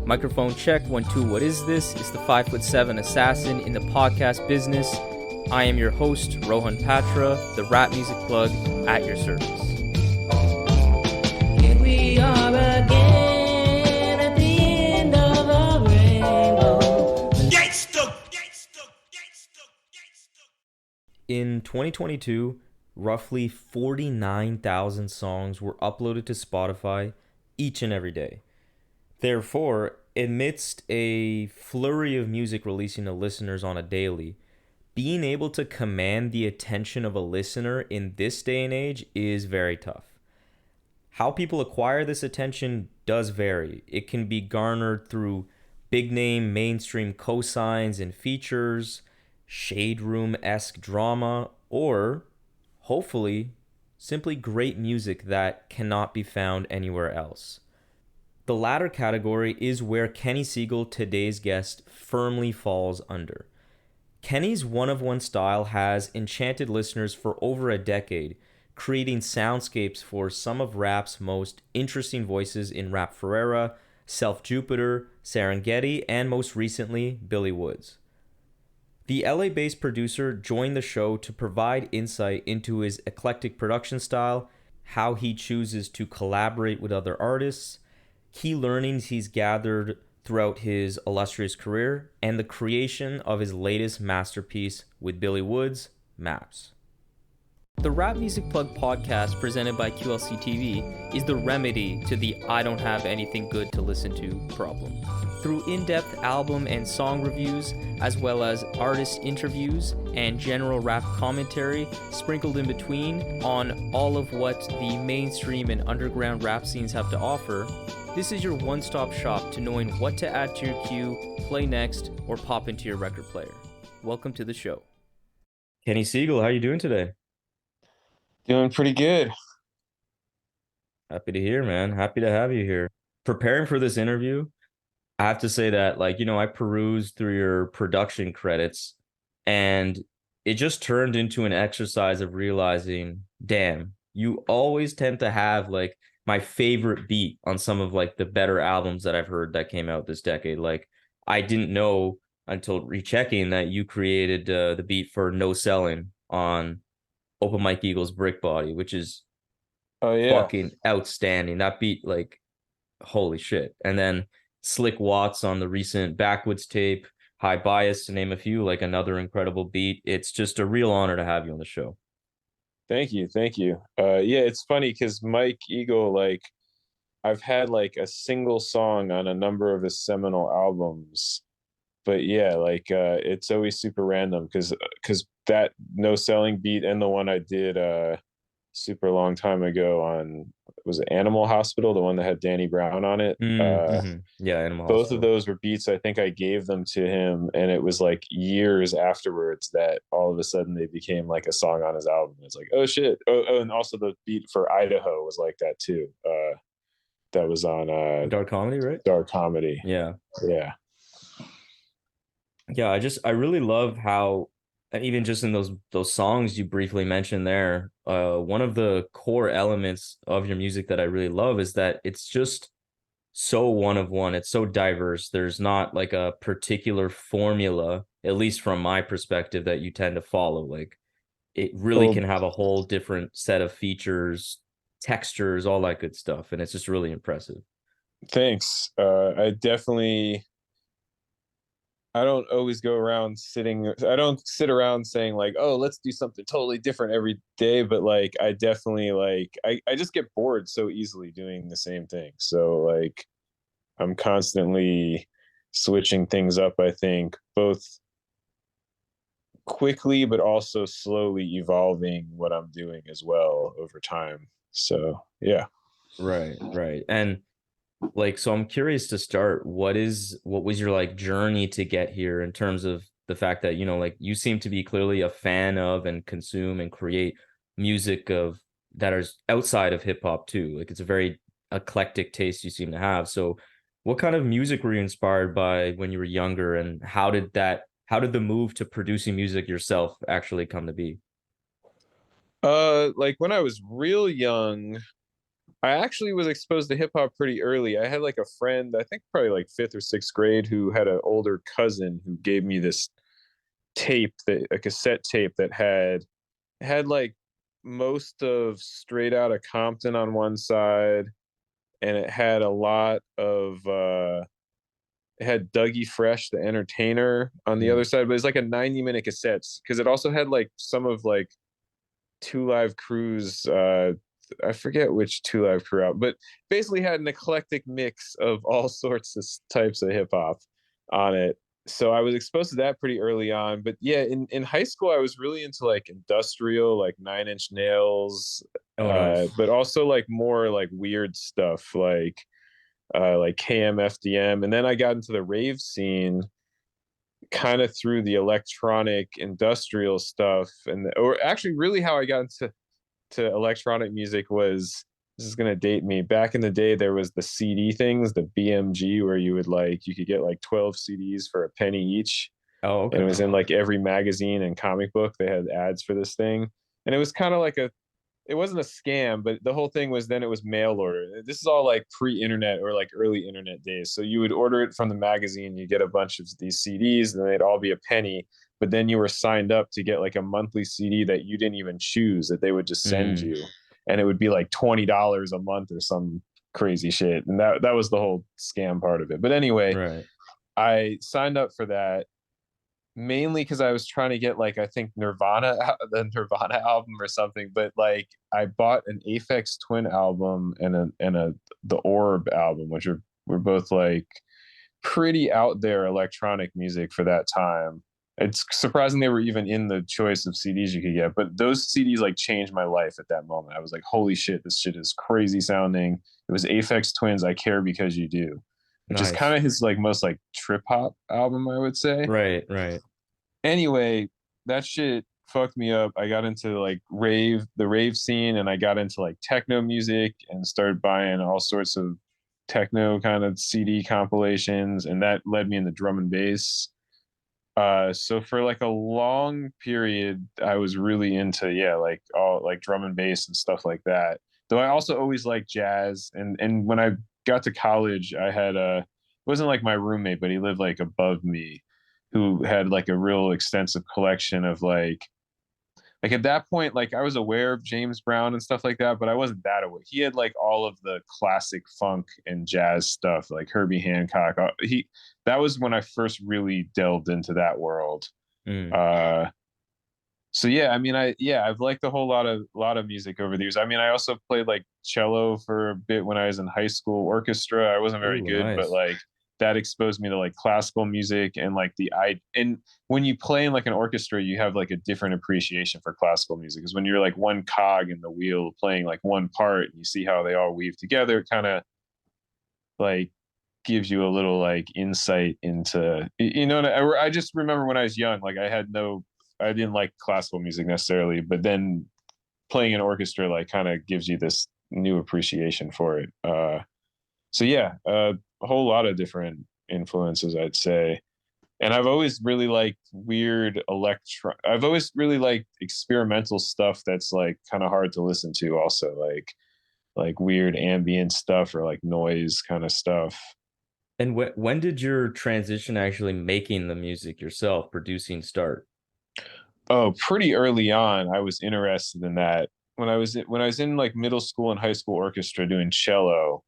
Microphone check, 1, 2, what is this? It's the 5'7" assassin in the podcast business. I am your host, Rohan Patra, the rap music plug at your service. Here we are again at the end of a rainbow. In 2022, roughly 49,000 songs were uploaded to Spotify each and every day. Therefore, amidst a flurry of music releasing to listeners on a daily, being able to command the attention of a listener in this day and age is very tough. How people acquire this attention does vary. It can be garnered through big name mainstream cosigns and features, shade room-esque drama, or hopefully simply great music that cannot be found anywhere else. The latter category is where Kenny Segal, today's guest, firmly falls under. Kenny's one-of-one style has enchanted listeners for over a decade, creating soundscapes for some of rap's most interesting voices in Rap Ferreira, Self Jupiter, Serengeti, and most recently, Billy Woods. The LA-based producer joined the show to provide insight into his eclectic production style, how he chooses to collaborate with other artists, key learnings he's gathered throughout his illustrious career, and the creation of his latest masterpiece with Billy Woods, Maps. The Rap Music Plug podcast presented by QLC TV is the remedy to the I don't have anything good to listen to problem. Through in-depth album and song reviews, as well as artist interviews and general rap commentary sprinkled in between on all of what the mainstream and underground rap scenes have to offer, this is your one-stop shop to knowing what to add to your queue, play next, or pop into your record player. Welcome to the show. Kenny Segal, how are you doing today? Doing pretty good. Happy to hear, man. Happy to have you here. Preparing for this interview, I have to say that, I perused through your production credits, and it just turned into an exercise of realizing, damn, you always tend to have, my favorite beat on some of, the better albums that I've heard that came out this decade. I didn't know until rechecking that you created the beat for No Selling on Open Mike Eagle's Brick Body, which is fucking outstanding. That beat, holy shit. And then Slick Watts on the recent Backwoods tape, High Bias, to name a few, another incredible beat. It's just a real honor to have you on the show. Thank you. It's funny because Mike Eagle, I've had a single song on a number of his seminal albums, but it's always super random because that No Selling beat and the one I did super long time ago on, was it Animal Hospital, the one that had Danny Brown on it? Yeah, Animal both Hospital. of those were beats I think I gave them to him, and it was years afterwards that all of a sudden they became a song on his album. It's oh shit. And also the beat for Idaho was like that too. That was on Dark Comedy, right? Dark Comedy. Yeah. I really love how, and even just in those songs you briefly mentioned there, one of the core elements of your music that I really love is that it's just so one of one. It's so diverse. There's not a particular formula, at least from my perspective, that you tend to follow. It really can have a whole different set of features, textures, all that good stuff, and it's just really impressive. Thanks. I don't always go around I don't sit around saying oh, let's do something totally different every day. But I definitely I just get bored so easily doing the same thing. So I'm constantly switching things up, I think, both quickly, but also slowly evolving what I'm doing as well over time. So, yeah. Right. And so I'm curious to start, what was your journey to get here, in terms of the fact that, you seem to be clearly a fan of and consume and create music that is outside of hip hop too. It's a very eclectic taste you seem to have. So what kind of music were you inspired by when you were younger, and how did the move to producing music yourself actually come to be? When I was real young, I actually was exposed to hip hop pretty early. I had like a friend, I think probably like fifth or sixth grade, who had an older cousin who gave me this tape, that a cassette tape that had like most of Straight Outta Compton on one side, and it had a lot of it had Dougie Fresh the Entertainer on the other Mm. side, but it's like a 90-minute cassettes, because it also had like some of like Two Live Crew's I forget which Two Live Crew out, but basically had an eclectic mix of all sorts of types of hip hop on it. So I was exposed to that pretty early on. But yeah, in high school I was really into like industrial, like Nine Inch Nails, Oh, nice. but also like more like weird stuff like KMFDM. And then I got into the rave scene kind of through the electronic industrial stuff, or actually really how I got into to electronic music was, this is gonna date me. Back in the day, there was the CD things, the BMG, where you could get like 12 CDs for a penny each, Oh, and it okay. was in like every magazine and comic book. They had ads for this thing, and it was kind of like it wasn't a scam, but the whole thing was, then it was mail order. This is all like pre-internet or like early internet days. So you would order it from the magazine, you get a bunch of these CDs, and they'd all be a penny. But then you were signed up to get like a monthly CD that you didn't even choose, that they would just send Mm, you, and it would be like $20 a month or some crazy shit. And that was the whole scam part of it. But anyway, right. I signed up for that mainly because I was trying to get like, I think Nirvana, the Nirvana album or something. But like I bought an Aphex Twin album and a the Orb album, which were both like pretty out there electronic music for that time. It's surprising they were even in the choice of CDs you could get, but those CDs like changed my life at that moment. I was like, holy shit, this shit is crazy sounding. It was Aphex Twins, I Care Because You Do, which is kind Nice. of his like most like trip hop album, I would say. Right, right. Anyway, that shit fucked me up. I got into like the rave scene, and I got into like techno music and started buying all sorts of techno kind of CD compilations, and that led me into drum and bass. So for like a long period, I was really into, yeah, like all like drum and bass and stuff like that. Though I also always liked jazz, and when I got to college, I had a wasn't like my roommate, but he lived like above me, who had like a real extensive collection of like at that point, like I was aware of James Brown and stuff like that, but I wasn't that aware. He had like all of the classic funk and jazz stuff, like Herbie Hancock. He That was when I first really delved into that world. Mm. Uh, so yeah, I mean, I've liked a whole lot of music over the years. I mean, I also played like cello for a bit when I was in high school, orchestra. I wasn't very Ooh, good, but nice. like that exposed me to like classical music, and like and when you play in like an orchestra, you have like a different appreciation for classical music, because when you're like one cog in the wheel playing like one part, and you see how they all weave together, it kind of like gives you a little like insight into, you know. I just remember when I was young, like I didn't like classical music necessarily, but then playing an orchestra like kind of gives you this new appreciation for it. So yeah, a whole lot of different influences, I'd say. And I've always really liked I've always really liked experimental stuff that's like kind of hard to listen to, also like weird ambient stuff or like noise kind of stuff. And when did your transition actually making the music yourself, producing, start? Oh, pretty early on, I was interested in that. When I was in like middle school and high school orchestra doing cello,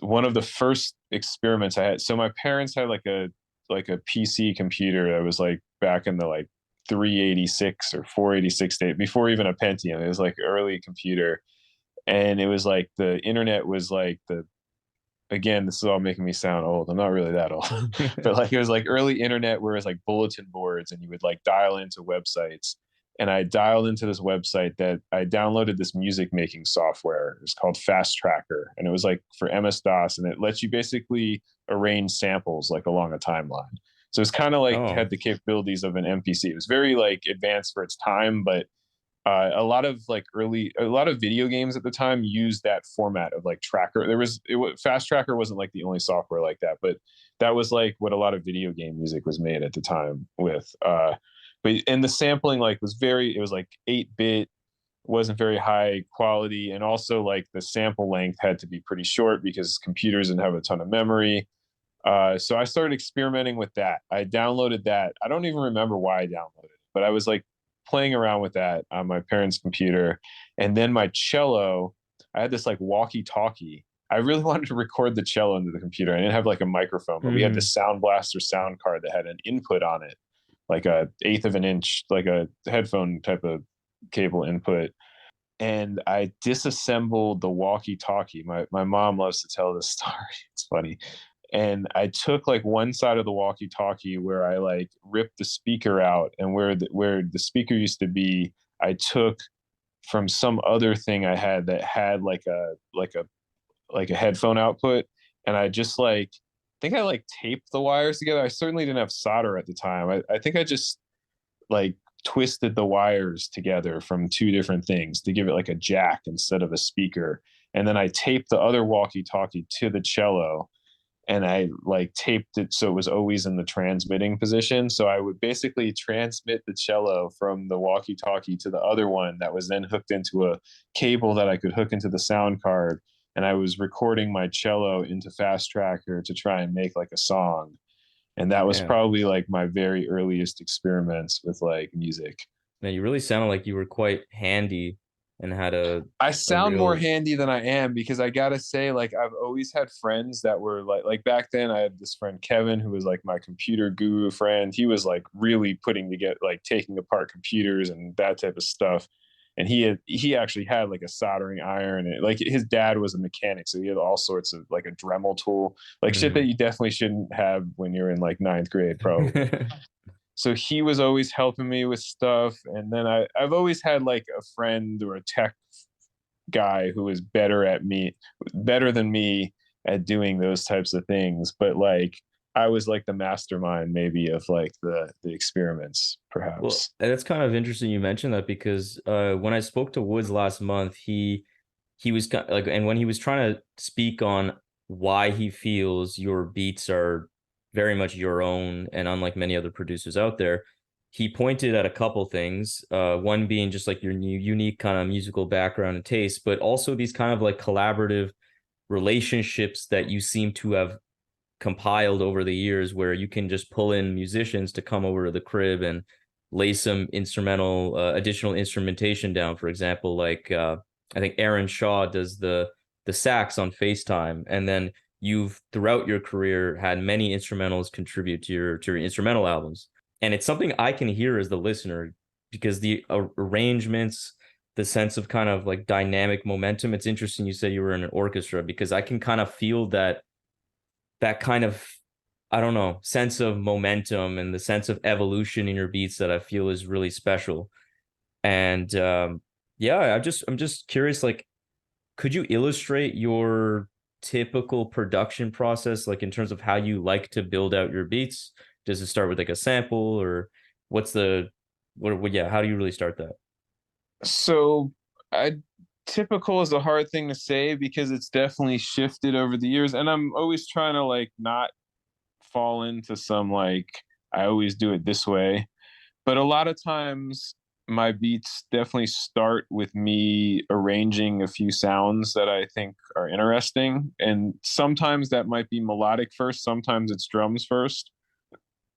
one of the first experiments I had. So my parents had like a PC computer that was like back in the like 386 or 486 day, before even a Pentium. It was like early computer, and it was like the internet was like the again, this is all making me sound old. I'm not really that old, but like it was like early internet where it was like bulletin boards, and you would like dial into websites. And I dialed into this website that I downloaded this music making software. It's called Fast Tracker, and it was like for MS DOS, and it lets you basically arrange samples like along a timeline. So it's kind of like Oh, had the capabilities of an MPC. It was very like advanced for its time, but a lot of video games at the time used that format of like tracker. Fast Tracker wasn't like the only software like that, but that was like what a lot of video game music was made at the time with. But and the sampling like was very, it was like 8-bit, wasn't very high quality, and also like the sample length had to be pretty short because computers didn't have a ton of memory. So I started experimenting with that. I downloaded that. I don't even remember why I downloaded it, but I was like playing around with that on my parents' computer. And then my cello, I had this like walkie-talkie. I really wanted to record the cello into the computer. I didn't have like a microphone, but we had Mm. this Sound Blaster sound card that had an input on it, like a eighth of an inch, like a headphone type of cable input. And I disassembled the walkie-talkie. My mom loves to tell this story. It's funny. And I took like one side of the walkie-talkie where I like ripped the speaker out, and where the speaker used to be, I took from some other thing I had that had like a headphone output, and I just like I think I like taped the wires together. I certainly didn't have solder at the time. I think I just like twisted the wires together from two different things to give it like a jack instead of a speaker. And then I taped the other walkie-talkie to the cello, and I like taped it so it was always in the transmitting position. So I would basically transmit the cello from the walkie-talkie to the other one that was then hooked into a cable that I could hook into the sound card. And I was recording my cello into Fast Tracker to try and make like a song. And that was Yeah. probably like my very earliest experiments with like music. Man, you really sounded like you were quite handy and had I a sound more real. handy than I am because I gotta say, like, I've always had friends that were like back then I had this friend Kevin who was like my computer guru friend. He was like really putting together like taking apart computers and that type of stuff. And he actually had like a soldering iron, and like his dad was a mechanic, so he had all sorts of like a Dremel tool, like shit that Mhm. you definitely shouldn't have when you're in like ninth grade, probably. So he was always helping me with stuff. And then I've always had like a friend or a tech guy who was better than me at doing those types of things. But like I was like the mastermind maybe of like the experiments, Well, perhaps. and it's kind of interesting you mentioned that because when I spoke to Woods last month, he was like, and when he was trying to speak on why he feels your beats are very much your own and unlike many other producers out there, he pointed at a couple things. One being just like your unique kind of musical background and taste, but also these kind of like collaborative relationships that you seem to have compiled over the years where you can just pull in musicians to come over to the crib and lay some instrumental additional instrumentation down. For example, like I think Aaron Shaw does the sax on FaceTime, and then you've throughout your career had many instrumentals contribute to your instrumental albums. And it's something I can hear as the listener because the arrangements, the sense of kind of like dynamic momentum. It's interesting you said you were in an orchestra because I can kind of feel that kind of, I don't know, sense of momentum and the sense of evolution in your beats that I feel is really special. And yeah, I'm just curious, like, could you illustrate your typical production process, like in terms of how you like to build out your beats? Does it start with like a sample, or what's the what yeah, how do you really start that? So I typical is a hard thing to say because it's definitely shifted over the years. And I'm always trying to like not fall into some like I always do it this way. But a lot of times my beats definitely start with me arranging a few sounds that I think are interesting. And sometimes that might be melodic first, sometimes it's drums first.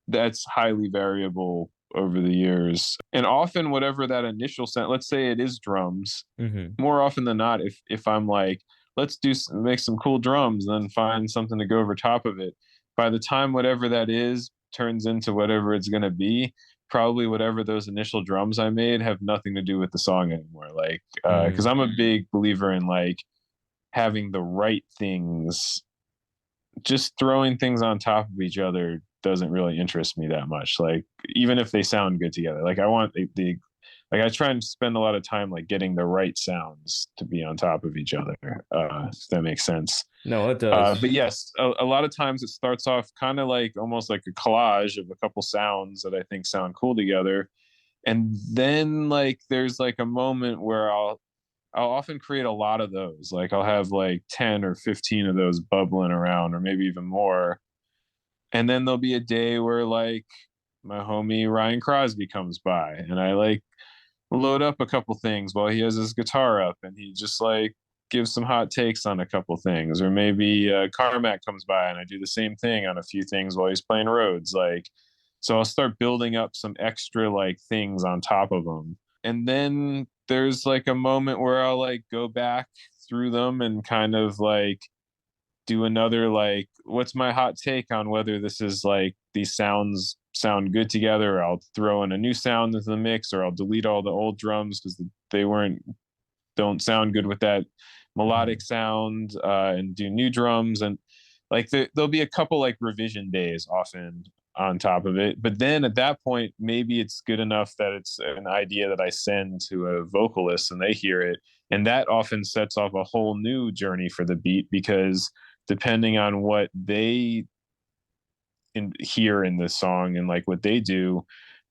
That's highly variable over the years. And often whatever that initial sound, let's say it is drums, Mm-hmm. more often than not, if I'm like, let's make some cool drums, then find something to go over top of it. By the time whatever that is turns into whatever it's gonna be, probably whatever those initial drums I made have nothing to do with the song anymore. Like, because Mm. I'm a big believer in like having the right things. Just throwing things on top of each other doesn't really interest me that much. Like, even if they sound good together, like I want the like I try and spend a lot of time like getting the right sounds to be on top of each other. If that makes sense. No, it does. But yes, a lot of times it starts off kind of like almost like a collage of a couple sounds that I think sound cool together, and then like there's like a moment where I'll often create a lot of those. Like I'll have like 10 or 15 of those bubbling around, or maybe even more. And then there'll be a day where like my homie Ryan Crosby comes by, and I like load up a couple things while he has his guitar up, and he just like gives some hot takes on a couple things. Or maybe Carmack comes by and I do the same thing on a few things while he's playing Rhodes. Like, so I'll start building up some extra like things on top of them. And then there's like a moment where I'll like go back through them and kind of like do another like, what's my hot take on whether this is like these sounds sound good together, or I'll throw in a new sound into the mix, or I'll delete all the old drums because they weren't don't sound good with that melodic sound, and do new drums. And like there'll be a couple like revision days often on top of it, but then at that point maybe it's good enough that it's an idea that I send to a vocalist and they hear it, and that often sets off a whole new journey for the beat, because depending on what they hear in the song and like what they do,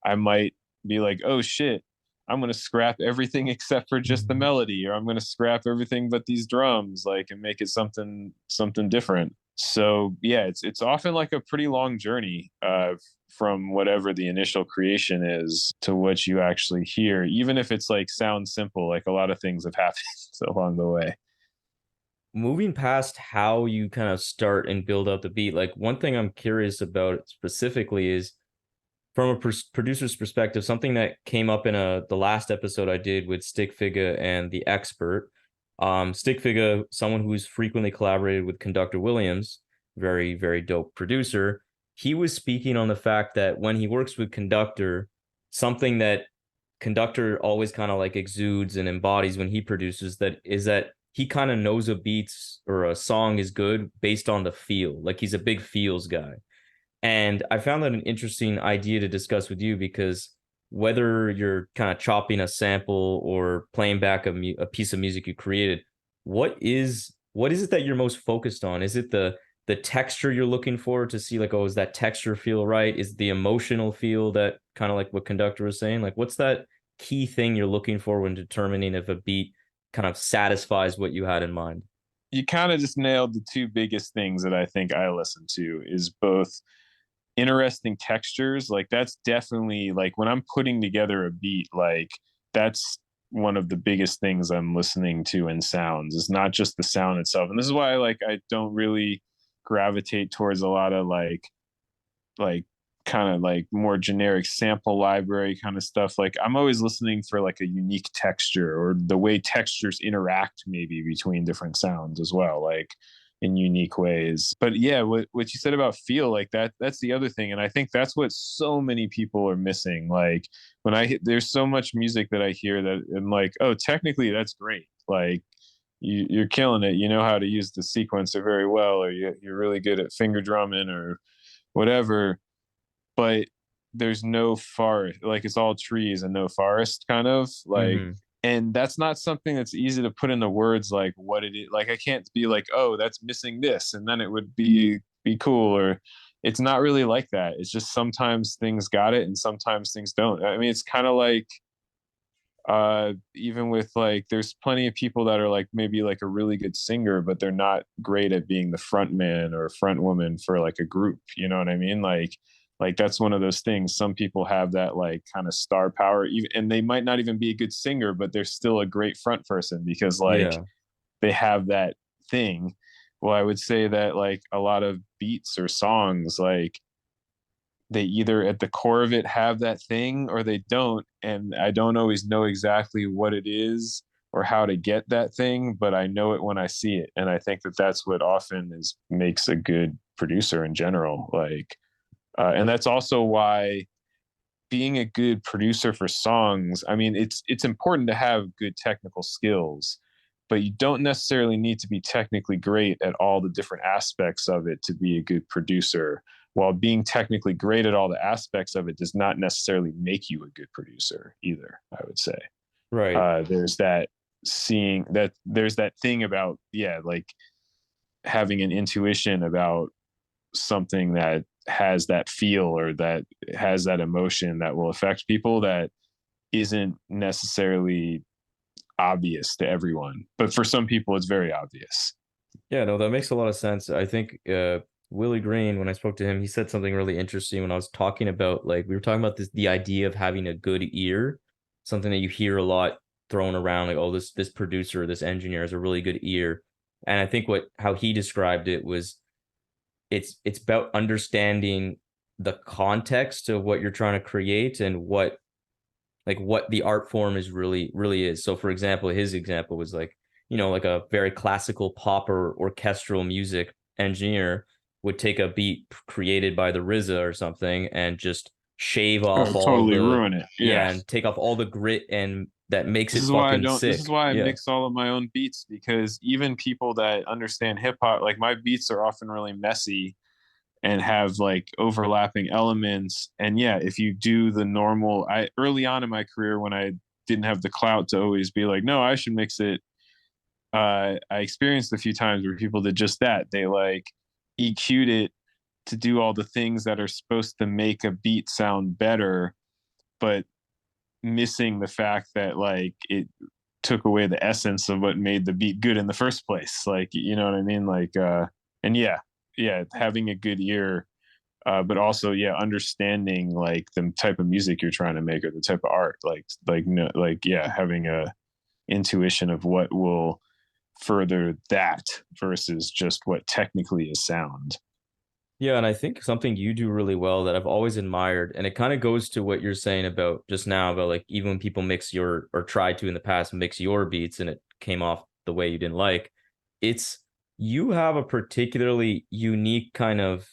I might be like, oh shit, I'm gonna scrap everything except for just the Mhm. melody, or I'm gonna scrap everything but these drums, like, and make it something different. So yeah, it's often like a pretty long journey, from whatever the initial creation is to what you actually hear, even if it's like sounds simple. Like a lot of things have happened along the way. Moving past how you kind of start and build out the beat, like one thing I'm curious about specifically is from a producer's perspective, something that came up in the last episode I did with Stick Figure and the expert. Stick Figure, someone who's frequently collaborated with Conductor Williams, very, very dope producer. He was speaking on the fact that when he works with Conductor, something that Conductor always kind of like exudes and embodies when he produces that is that he kind of knows a beats or a song is good based on the feel. Like he's a big feels guy. And I found that an interesting idea to discuss with you because whether you're kind of chopping a sample or playing back a piece of music you created, what is it that you're most focused on? Is it the texture you're looking for to see like, oh, is that texture feel right? Is the emotional feel that kind of like what Conductor was saying? Like, what's that key thing you're looking for when determining if a beat kind of satisfies what you had in mind? You kind of just nailed the two biggest things that I think I listen to, is both interesting textures. Like that's definitely like when I'm putting together a beat, like that's one of the biggest things I'm listening to in sounds, is not just the sound itself. And this is why I don't really gravitate towards a lot of like kind of like more generic sample library kind of stuff. Like I'm always listening for like a unique texture, or the way textures interact maybe between different sounds as well, like in unique ways. But yeah, what you said about feel, like that's the other thing. And I think that's what so many people are missing. Like when there's so much music that I hear that I'm like, oh, technically that's great. Like you're killing it. You know how to use the sequencer very well, or you're really good at finger drumming or whatever, but there's no forest, like it's all trees and no forest kind of like. Mm-hmm. And that's not something that's easy to put into words, like what it is. Like I can't be like, oh, that's missing this and then it would be cool. Or it's not really like that. It's just sometimes things got it and sometimes things don't. I mean, it's kind of like even with like there's plenty of people that are like maybe like a really good singer, but they're not great at being the front man or front woman for like a group, you know what I mean? Like that's one of those things. Some people have that like kind of star power, even, and they might not even be a good singer, but they're still a great front person because like Yeah. they have that thing. Well, I would say that like a lot of beats or songs, like they either at the core of it have that thing or they don't. And I don't always know exactly what it is or how to get that thing, but I know it when I see it. And I think that that's what often is makes a good producer in general. Like, and that's also why being a good producer for songs, I mean, it's important to have good technical skills, but you don't necessarily need to be technically great at all the different aspects of it to be a good producer. While being technically great at all the aspects of it does not necessarily make you a good producer either, I would say. Right. There's that seeing that there's that thing about, yeah, like having an intuition about something that has that feel or that has that emotion that will affect people that isn't necessarily obvious to everyone, but for some people it's very obvious. Yeah, no, that makes a lot of sense. I think Willie Green, when I spoke to him, he said something really interesting when I was talking about like we were talking about this the idea of having a good ear. something that you hear a lot thrown around, like, oh, this producer, this engineer has a really good ear. And I think how he described it was it's about understanding the context of what you're trying to create and what the art form is really is. So for example, his example was like, like a very classical pop or orchestral music engineer would take a beat created by the RZA or something and just shave Oh, off all totally the, ruin it. Yeah. yeah, and take off all the grit and that makes This it is why I fucking don't, this is sick. why I Yeah. mix all of my own beats, because even people that understand hip hop, like my beats are often really messy and have like overlapping elements. And yeah, if you do the normal, I early on in my career when I didn't have the clout to always be like, no, I should mix it. I experienced a few times where people did just that. They like EQ'd it to do all the things that are supposed to make a beat sound better, but missing the fact that like it took away the essence of what made the beat good in the first place. Like, you know what I mean? Like, and yeah, having a good ear, but also, yeah, understanding like the type of music you're trying to make or the type of art, no, like, yeah, having a intuition of what will further that versus just what technically is sound. Yeah, and I think something you do really well that I've always admired, and it kind of goes to what you're saying about just now about like even when people mix your or try to in the past mix your beats and it came off the way you didn't like, it's you have a particularly unique kind of,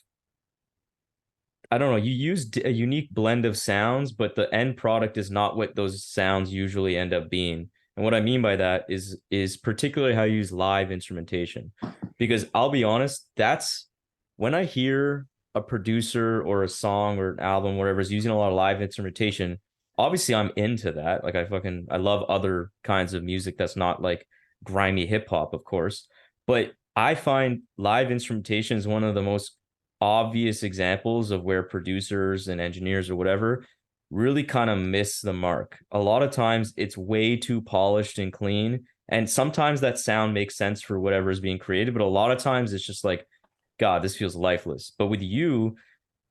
I don't know, you use a unique blend of sounds, but the end product is not what those sounds usually end up being. And what I mean by that is particularly how you use live instrumentation. Because I'll be honest, that's when I hear a producer or a song or an album, whatever, is using a lot of live instrumentation, obviously I'm into that. Like I love other kinds of music that's not like grimy hip hop, of course. But I find live instrumentation is one of the most obvious examples of where producers and engineers or whatever really kind of miss the mark. A lot of times it's way too polished and clean. And sometimes that sound makes sense for whatever is being created, but a lot of times it's just like, God, this feels lifeless. But with you,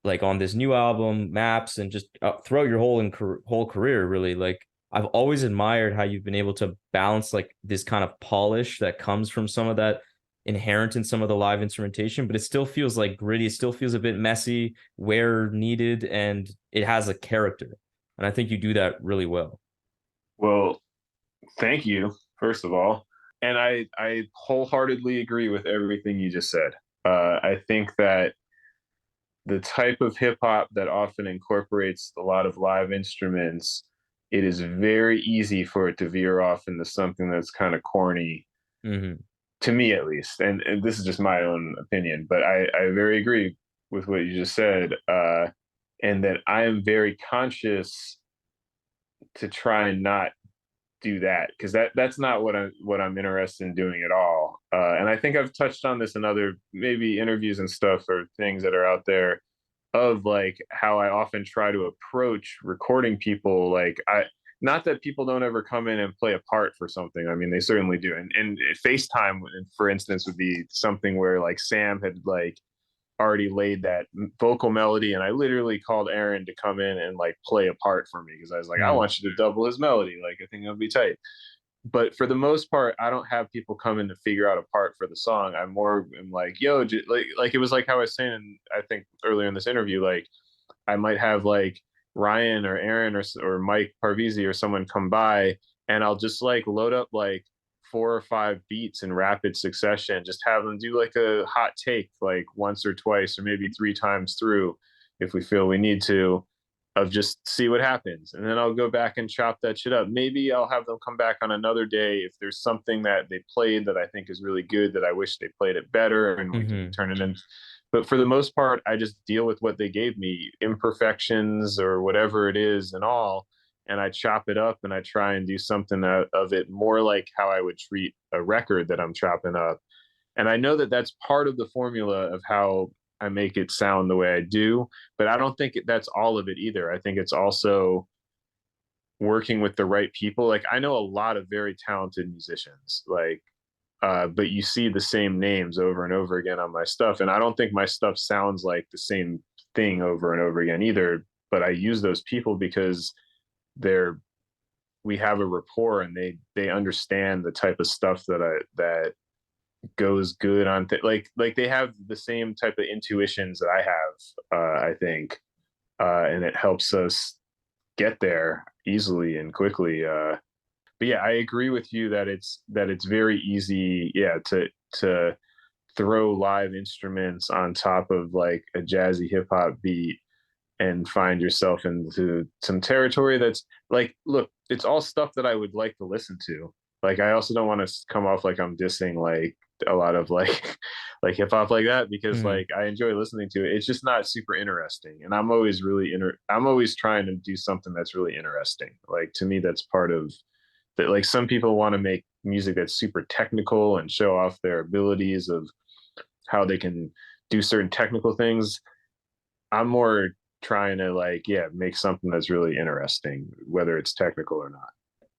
like on this new album, Maps, and just throughout your whole career, really, like I've always admired how you've been able to balance like this kind of polish that comes from some of that inherent in some of the live instrumentation, but it still feels like gritty. It still feels a bit messy where needed, and it has a character. And I think you do that really well. Well, thank you, first of all. And I wholeheartedly agree with everything you just said. I think that the type of hip hop that often incorporates a lot of live instruments, it is very easy for it to veer off into something that's kind of corny, Mm-hmm. to me at least. And this is just my own opinion, but I very agree with what you just said. And that I am very conscious to try and not do that, because that's not what I'm interested in doing at all. And I think I've touched on this in other maybe interviews and stuff or things that are out there, of like how I often try to approach recording people. Like, I not that people don't ever come in and play a part for something. I mean, they certainly do. And FaceTime, for instance, would be something where like Sam had like already laid that vocal melody, and I literally called Aaron to come in and like play a part for me, because I was like, I Mm-hmm. want you to double his melody. Like, I think it'll be tight. But for the most part, I don't have people come in to figure out a part for the song. I'm more am like, yo, like it was like how I was saying, I think earlier in this interview, like I might have like Ryan or Aaron or Mike Parvizi or someone come by, and I'll just like load up like 4 or 5 beats in rapid succession, just have them do like a hot take like once or twice or maybe 3 times through if we feel we need to, of just see what happens. And then I'll go back and chop that shit up. Maybe I'll have them come back on another day if there's something that they played that I think is really good that I wish they played it better and we can Mm-hmm. turn it in. But for the most part, I just deal with what they gave me, imperfections or whatever it is and all, and I chop it up and I try and do something out of it more like how I would treat a record that I'm chopping up. And I know that that's part of the formula of how I make it sound the way I do, but I don't think that's all of it either. I think it's also working with the right people. Like, I know a lot of very talented musicians, like, but you see the same names over and over again on my stuff, and I don't think my stuff sounds like the same thing over and over again either. But I use those people because they're we have a rapport, and they understand the type of stuff that goes good on like they have the same type of intuitions that I have, I think, and it helps us get there easily and quickly. But yeah, I agree with you that it's very easy, yeah, to throw live instruments on top of like a jazzy hip hop beat and find yourself into some territory that's like, look, it's all stuff that I would like to listen to. Like, I also don't want to come off like I'm dissing like a lot of like like hip hop like that, because Mm-hmm. like I enjoy listening to it. It's just not super interesting, and I'm always trying to do something that's really interesting. Like, to me, that's part of that. Like, some people want to make music that's super technical and show off their abilities of how they can do certain technical things. I'm more trying to like, yeah, make something that's really interesting, whether it's technical or not.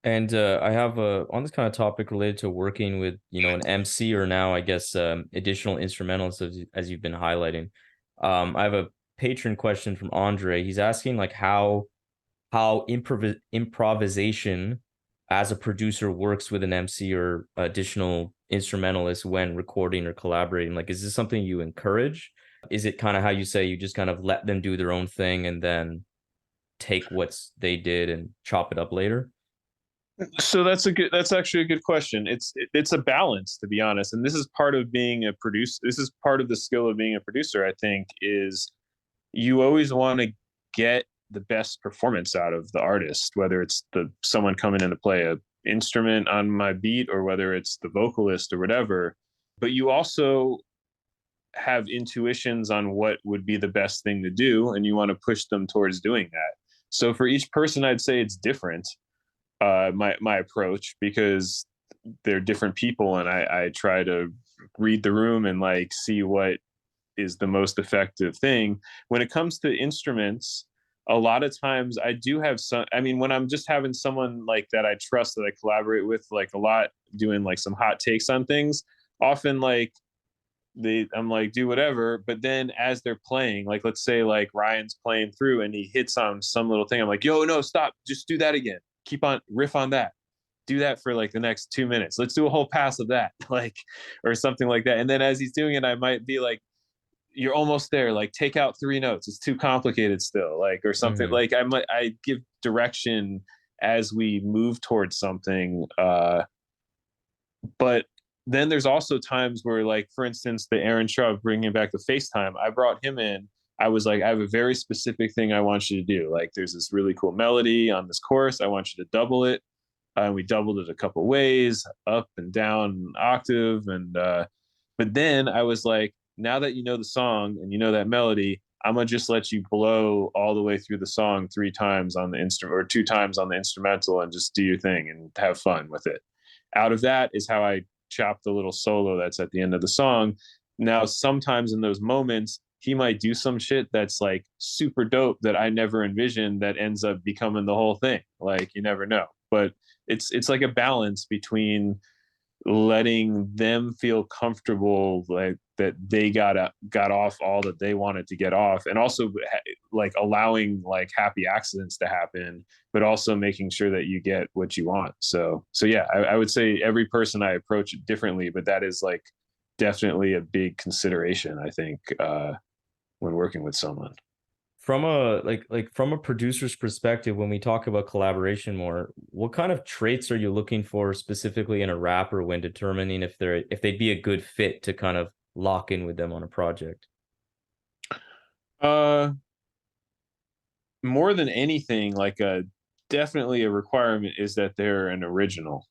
And I have a on this kind of topic related to working with, an MC, or now I guess additional instrumentalists, as you've been highlighting. I have a patron question from Andre. He's asking like how improvisation as a producer works with an MC or additional instrumentalist when recording or collaborating. Like, is this something you encourage? Is it kind of how you say you just kind of let them do their own thing and then take what's they did and chop it up later? So that's actually a good question. It's a balance, to be honest, and this is part of being a producer. This is part of the skill of being a producer, I think, is you always want to get the best performance out of the artist, whether it's the someone coming in to play a instrument on my beat, or whether it's the vocalist or whatever. But you also have intuitions on what would be the best thing to do, and you want to push them towards doing that. So for each person, I'd say it's different, my approach, because they're different people, and I try to read the room and like see what is the most effective thing. When it comes to instruments, a lot of times I do have some, I mean, when I'm just having someone like that I trust, that I collaborate with like a lot, doing like some hot takes on things, often like I'm like, do whatever. But then as they're playing, like, let's say like Ryan's playing through and he hits on some little thing, I'm like, yo, no, stop, just do that again, keep on, riff on that, do that for like the next 2 minutes, let's do a whole pass of that, like, or something like that. And then as he's doing it, I might be like, you're almost there, like take out 3 notes, it's too complicated still, like, or something. Mm-hmm. Like, I give direction as we move towards something. But then there's also times where, like, for instance, the Aaron Shaw bringing back the FaceTime, I brought him in. I was like, I have a very specific thing I want you to do. Like, there's this really cool melody on this chorus, I want you to double it. And we doubled it a couple ways, up and down an octave. And but then I was like, now that you know the song and you know that melody, I'm gonna just let you blow all the way through the song 3 times on the instrument, or 2 times on the instrumental, and just do your thing and have fun with it. Out of that is how I chop the little solo that's at the end of the song. Now, sometimes in those moments, he might do some shit that's like super dope that I never envisioned, that ends up becoming the whole thing. Like, you never know. But it's like a balance between letting them feel comfortable, like that they got off all that they wanted to get off, and also like allowing like happy accidents to happen, but also making sure that you get what you want. So yeah, I would say every person I approach it differently, but that is like definitely a big consideration, I think, when working with someone. From a from a producer's perspective, when we talk about collaboration more, what kind of traits are you looking for specifically in a rapper when determining if they'd be a good fit to kind of lock in with them on a project? uh More than anything, like, a definitely a requirement is that they're an original.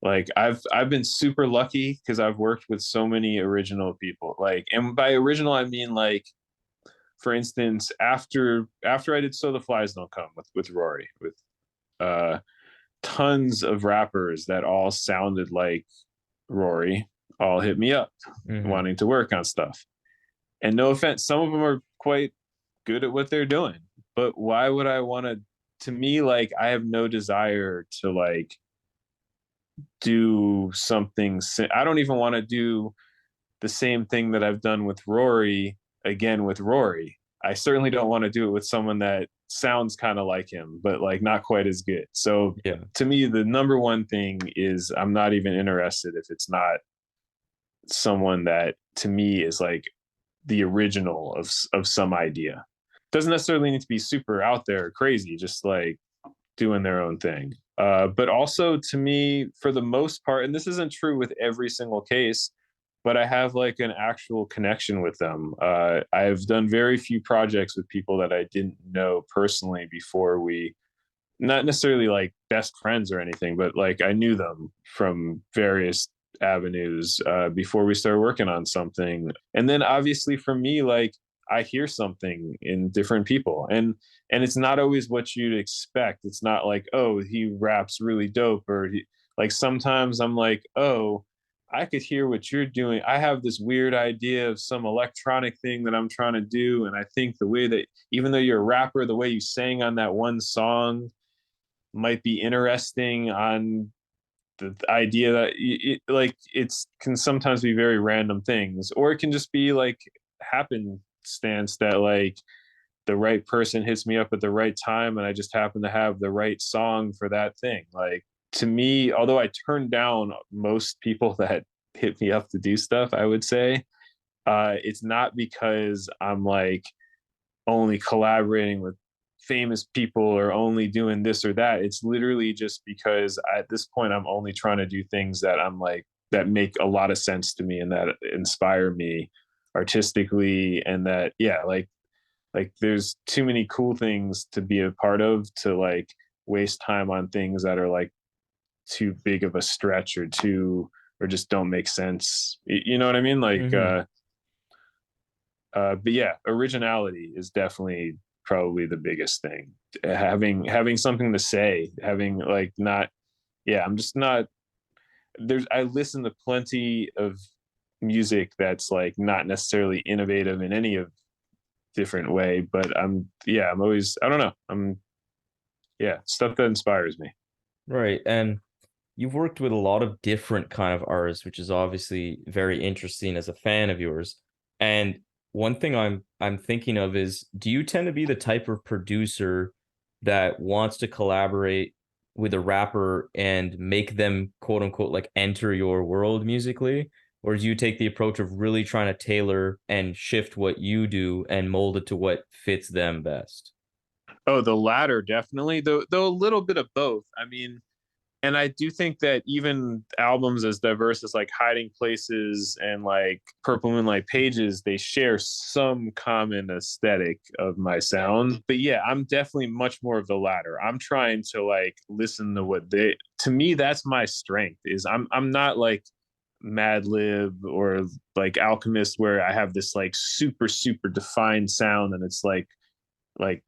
Like, I've been super lucky because I've worked with so many original people. Like, and by original I mean, like, for instance, after I did So the Flies Don't Come with Rory, with uh tons of rappers that all sounded like Rory all hit me up Mm-hmm. wanting to work on stuff. And no offense, some of them are quite good at what they're doing, but why would I want to me, like, I have no desire to like do something. I don't even want to do the same thing that I've done with Rory again with Rory. I certainly don't want to do it with someone that sounds kind of like him, but like not quite as good. So Yeah. to me, the number one thing is I'm not even interested if it's not someone that to me is like the original of some idea. Doesn't necessarily need to be super out there or crazy, just like doing their own thing. But also to me, for the most part, and this isn't true with every single case, but I have like an actual connection with them. I've done very few projects with people that I didn't know personally before we, not necessarily like best friends or anything, but like I knew them from various avenues before we started working on something. And then obviously for me, like I hear something in different people, and it's not always what you'd expect. It's not like, oh, he raps really dope, or he, like sometimes I'm like, oh, I could hear what you're doing. I have this weird idea of some electronic thing that I'm trying to do, and I think the way that, even though you're a rapper, the way you sang on that one song might be interesting on the idea that like it's can sometimes be very random things, or it can just be like happenstance that like the right person hits me up at the right time and I just happen to have the right song for that thing. Like to me, although I turn down most people that hit me up to do stuff, I would say it's not because I'm like only collaborating with famous people or only doing this or that. It's literally just because at this point I'm only trying to do things that I'm like that make a lot of sense to me and that inspire me artistically, and that yeah, like there's too many cool things to be a part of to like waste time on things that are like too big of a stretch or too, or just don't make sense. You know what I mean? Like Mm-hmm. but yeah, originality is definitely probably the biggest thing. Having something to say, having like not, yeah, I'm just not. There's I listen to plenty of music that's like not necessarily innovative in any of different way, but I'm always, I don't know, I'm yeah, stuff that inspires me. Right. And you've worked with a lot of different kind of artists, which is obviously very interesting as a fan of yours. And one thing I'm thinking of is, do you tend to be the type of producer that wants to collaborate with a rapper and make them quote unquote like enter your world musically? Or do you take the approach of really trying to tailor and shift what you do and mold it to what fits them best? Oh, the latter definitely, though a little bit of both. I mean, and I do think that even albums as diverse as like Hiding Places and like Purple Moonlight Pages, they share some common aesthetic of my sound. But yeah, I'm definitely much more of the latter. I'm trying to like listen to what they, to me, that's my strength is I'm not like Mad Lib or like Alchemist where I have this like super defined sound and it's like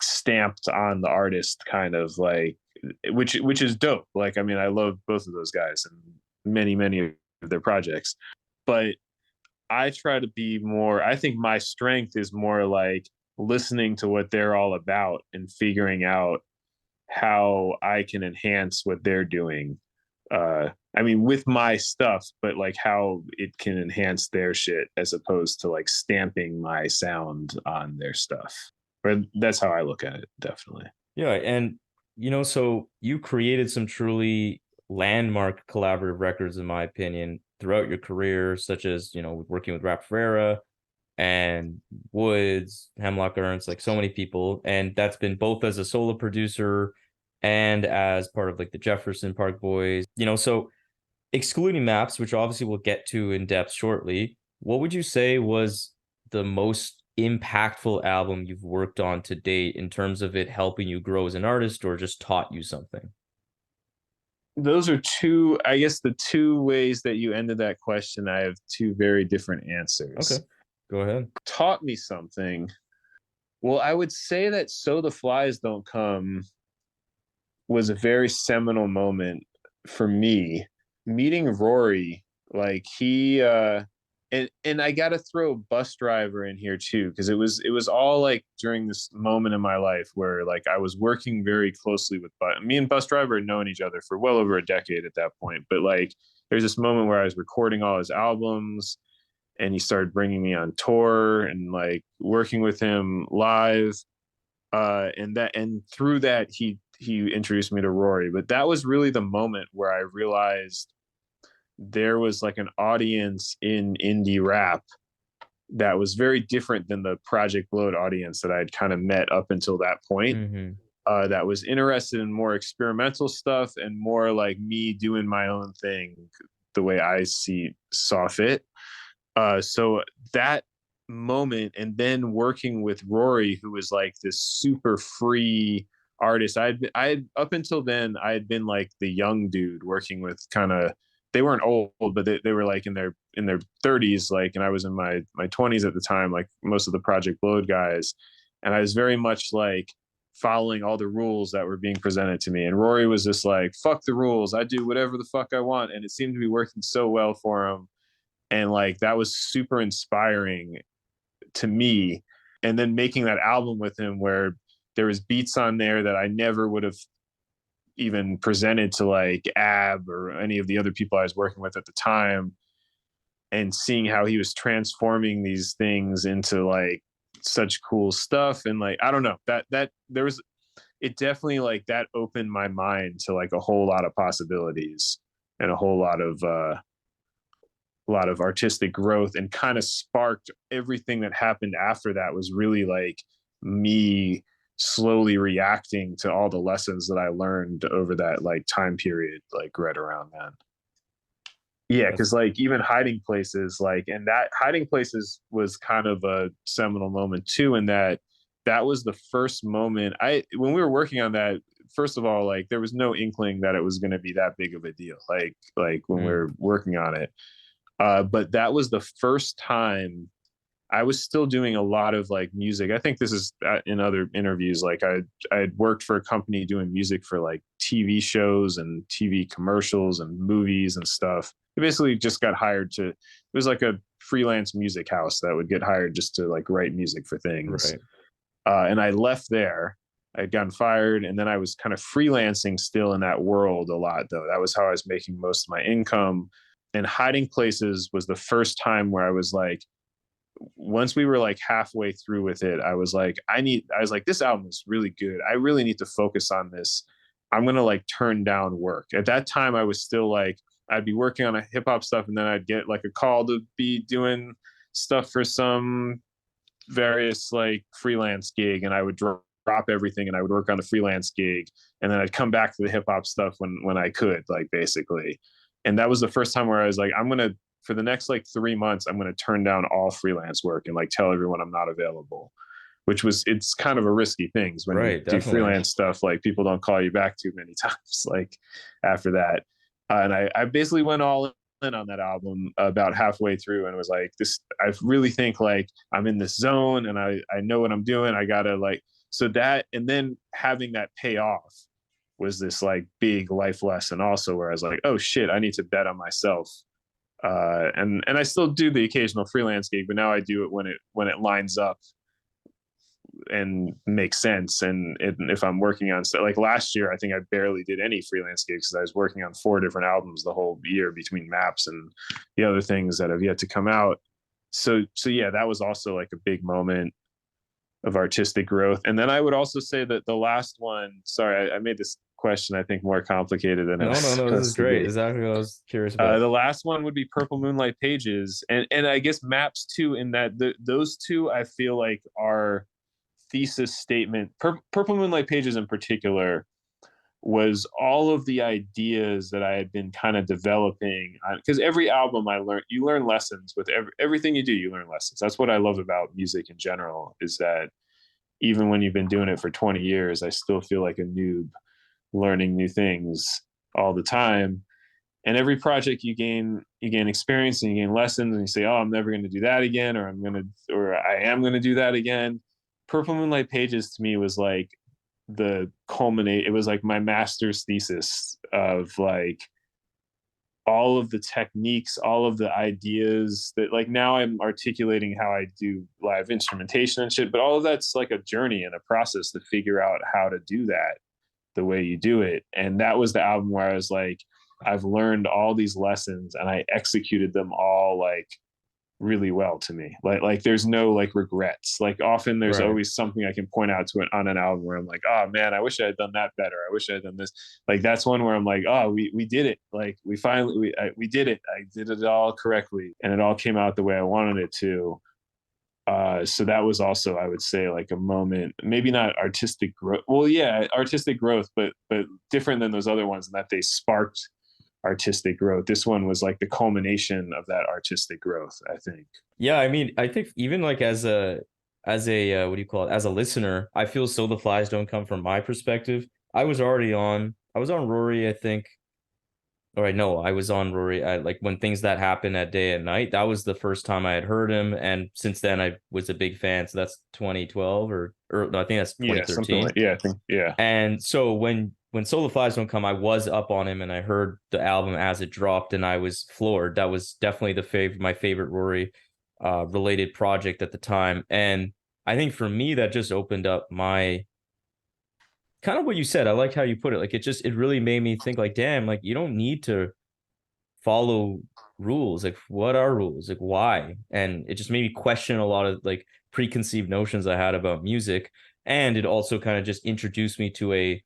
stamped on the artist kind of like, which is dope. Like I mean I love both of those guys and many of their projects, but I try to be more, I think my strength is more like listening to what they're all about and figuring out how I can enhance what they're doing. I mean with my stuff, but like how it can enhance their shit as opposed to like stamping my sound on their stuff. Or that's how I look at it, definitely. Yeah, and so you created some truly landmark collaborative records, in my opinion, throughout your career, such as, working with Rap Ferreira and Woods, Hemlock Ernst, like so many people. And that's been both as a solo producer and as part of like the Jefferson Park Boys. So excluding maps, which obviously we'll get to in depth shortly, what would you say was the most impactful album you've worked on to date in terms of it helping you grow as an artist or just taught you something? Those are two, I guess, the two ways that you ended that question. I have two very different Okay, answers. go ahead. Taught me something. Well, I would say that So the Flies Don't Come was a very seminal moment for me. Meeting Rory, like he and I gotta throw Bus Driver in here too, because it was all like during this moment in my life where like I was working very closely with me and Bus Driver had known each other for well over a decade at that point. But like there's this moment where I was recording all his albums and he started bringing me on tour and like working with him live. And through that he introduced me to Rory. But that was really the moment where I realized there was like an audience in indie rap that was very different than the Project Load audience that I had kind of met up until that point. Mm-hmm. That was interested in more experimental stuff and more like me doing my own thing the way I saw fit. So that moment, and then working with Rory, who was like this super free artist. I had up until then I had been like the young dude working with kind of, they weren't old, but they were like in their 30s, like, and I was in my 20s at the time, like most of the Project Load guys, and I was very much like following all the rules that were being presented to me. And Rory was just like, fuck the rules, I do whatever the fuck I want, and it seemed to be working so well for him. And like that was super inspiring to me. And then making that album with him where there was beats on there that I never would have even presented to like Ab or any of the other people I was working with at the time, and seeing how he was transforming these things into like such cool stuff. And like I don't know, that there was, it definitely like that opened my mind to like a whole lot of possibilities and a lot of artistic growth, and kind of sparked everything that happened after that. Was really like me slowly reacting to all the lessons that I learned over that like time period, like right around then. Yeah, because like even Hiding Places, like, and that Hiding Places was kind of a seminal moment too, in that that was the first moment when we were working on that. First of all, like there was no inkling that it was going to be that big of a deal. Like when we were working on it, but that was the first time I was still doing a lot of like music. I think this is in other interviews. Like I had worked for a company doing music for like TV shows and TV commercials and movies and stuff. I basically just got hired to, it was like a freelance music house that would get hired just to like write music for things. Right. And I left there. I had gotten fired, and then I was kind of freelancing still in that world a lot, though. That was how I was making most of my income. And Hiding Places was the first time where I was like, once we were like halfway through with it, I was like, this album is really good. I really need to focus on this. I'm going to like turn down work. At that time, I was still like, I'd be working on a hip hop stuff, and then I'd get like a call to be doing stuff for some various like freelance gig, and I would drop everything and I would work on the freelance gig, and then I'd come back to the hip hop stuff when I could, like, basically. And that was the first time where I was like, for the next like 3 months, I'm going to turn down all freelance work and like tell everyone I'm not available, it's kind of a risky thing when Right, you definitely. do freelance stuff. Like people don't call you back too many times, like after that. And I basically went all in on that album about halfway through, and was like, I really think like I'm in this zone and I know what I'm doing. I gotta like, so that, and then having that pay off was this like big life lesson also, where I was like, oh shit, I need to bet on myself. And I still do the occasional freelance gig, but now I do it when it lines up and makes sense. And if I'm working on stuff, like last year, I think I barely did any freelance gigs because I was working on 4 different albums the whole year between Maps and the other things that have yet to come out. So yeah, that was also like a big moment of artistic growth. And then I would also say that the last one, sorry, I made this question I think more complicated than it was No, this is supposed to great. be. Exactly what I was curious about. The last one would be Purple Moonlight Pages, and I guess Maps too. In that those two, I feel like are thesis statement. Purple Moonlight Pages in particular was all of the ideas that I had been kind of developing. Because every album you learn lessons with everything you do. You learn lessons. That's what I love about music in general. Is that even when you've been doing it for 20 years, I still feel like a noob learning new things all the time. And every project you gain experience and you gain lessons, and you say, oh, I'm never going to do that again, or I am going to do that again. Purple Moonlight Pages to me was like it was like my master's thesis of like all of the techniques, all of the ideas that like now I'm articulating how I do live instrumentation and shit, but all of that's like a journey and a process to figure out how to do that the way you do it. And that was the album where I was like, I've learned all these lessons and I executed them all like really well to me. Like there's no like regrets. Like often there's Right. always something I can point out to it on an album where I'm like, oh man, I wish I had done that better. I wish I had done this. Like that's one where I'm like, oh, we did it. Like we did it. I did it all correctly, and it all came out the way I wanted it to. So that was also, I would say, like a moment, maybe not artistic growth. Well, yeah, artistic growth, but different than those other ones in that they sparked artistic growth. This one was like the culmination of that artistic growth, I think. Yeah, I mean, I think even like as a what do you call it? As a listener, I feel So the Flies Don't Come from my perspective. I was on Rory, I think. All right, no, I was on Rory. Like when things that happened at Day and Night, that was the first time I had heard him, and since then I was a big fan. So that's 2012 or no, I think that's Yeah, something 2013. like, yeah, I think, yeah. And so when Solar Flies Don't Come, I was up on him and I heard the album as it dropped and I was floored. That was definitely my favorite Rory related project at the time. And I think for me that just opened up my kind of what you said. I like how you put it. Like it really made me think like, damn, like you don't need to follow rules. Like what are rules? Like why? And it just made me question a lot of like preconceived notions I had about music. And it also kind of just introduced me to a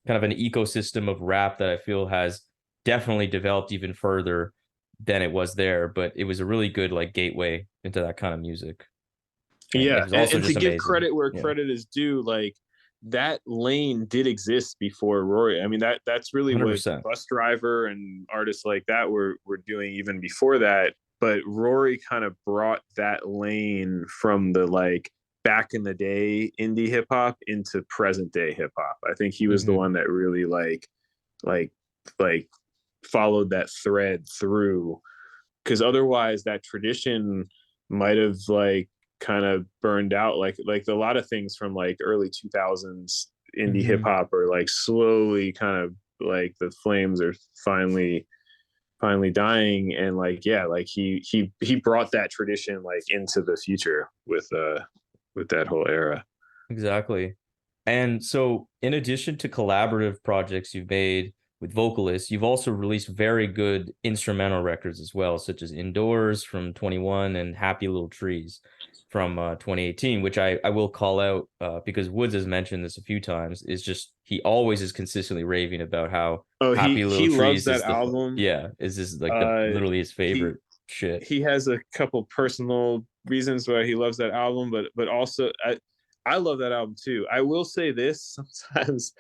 kind of an ecosystem of rap that I feel has definitely developed even further than it was there. But it was a really good like gateway into that kind of music. And it Yeah, was also and to just give amazing. credit where Yeah. credit is due, like that lane did exist before Rory. I mean, that's really what 100%. Bus Driver and artists like that were doing even before that. But Rory kind of brought that lane from the like back in the day indie hip hop into present day hip hop. I think he was the Hmm. one that really like like followed that thread through, because otherwise that tradition might have like kind of burned out, like a lot of things from like early 2000s indie hip Hmm. hop are like slowly kind of like the flames are finally dying. And like yeah, like he brought that tradition like into the future with that whole era. Exactly. And so, in addition to collaborative projects you've made with vocalists, you've also released very good instrumental records as well, such as Indoors from 21 and Happy Little Trees from 2018, which I will call out because Woods has mentioned this a few times. Is just he always is consistently raving about how Oh, Happy Little he loves Trees that is album. yeah, is this like the uh literally his he favorite shit. he has a couple personal reasons why he loves that album, but also I love that album too. I will say this: sometimes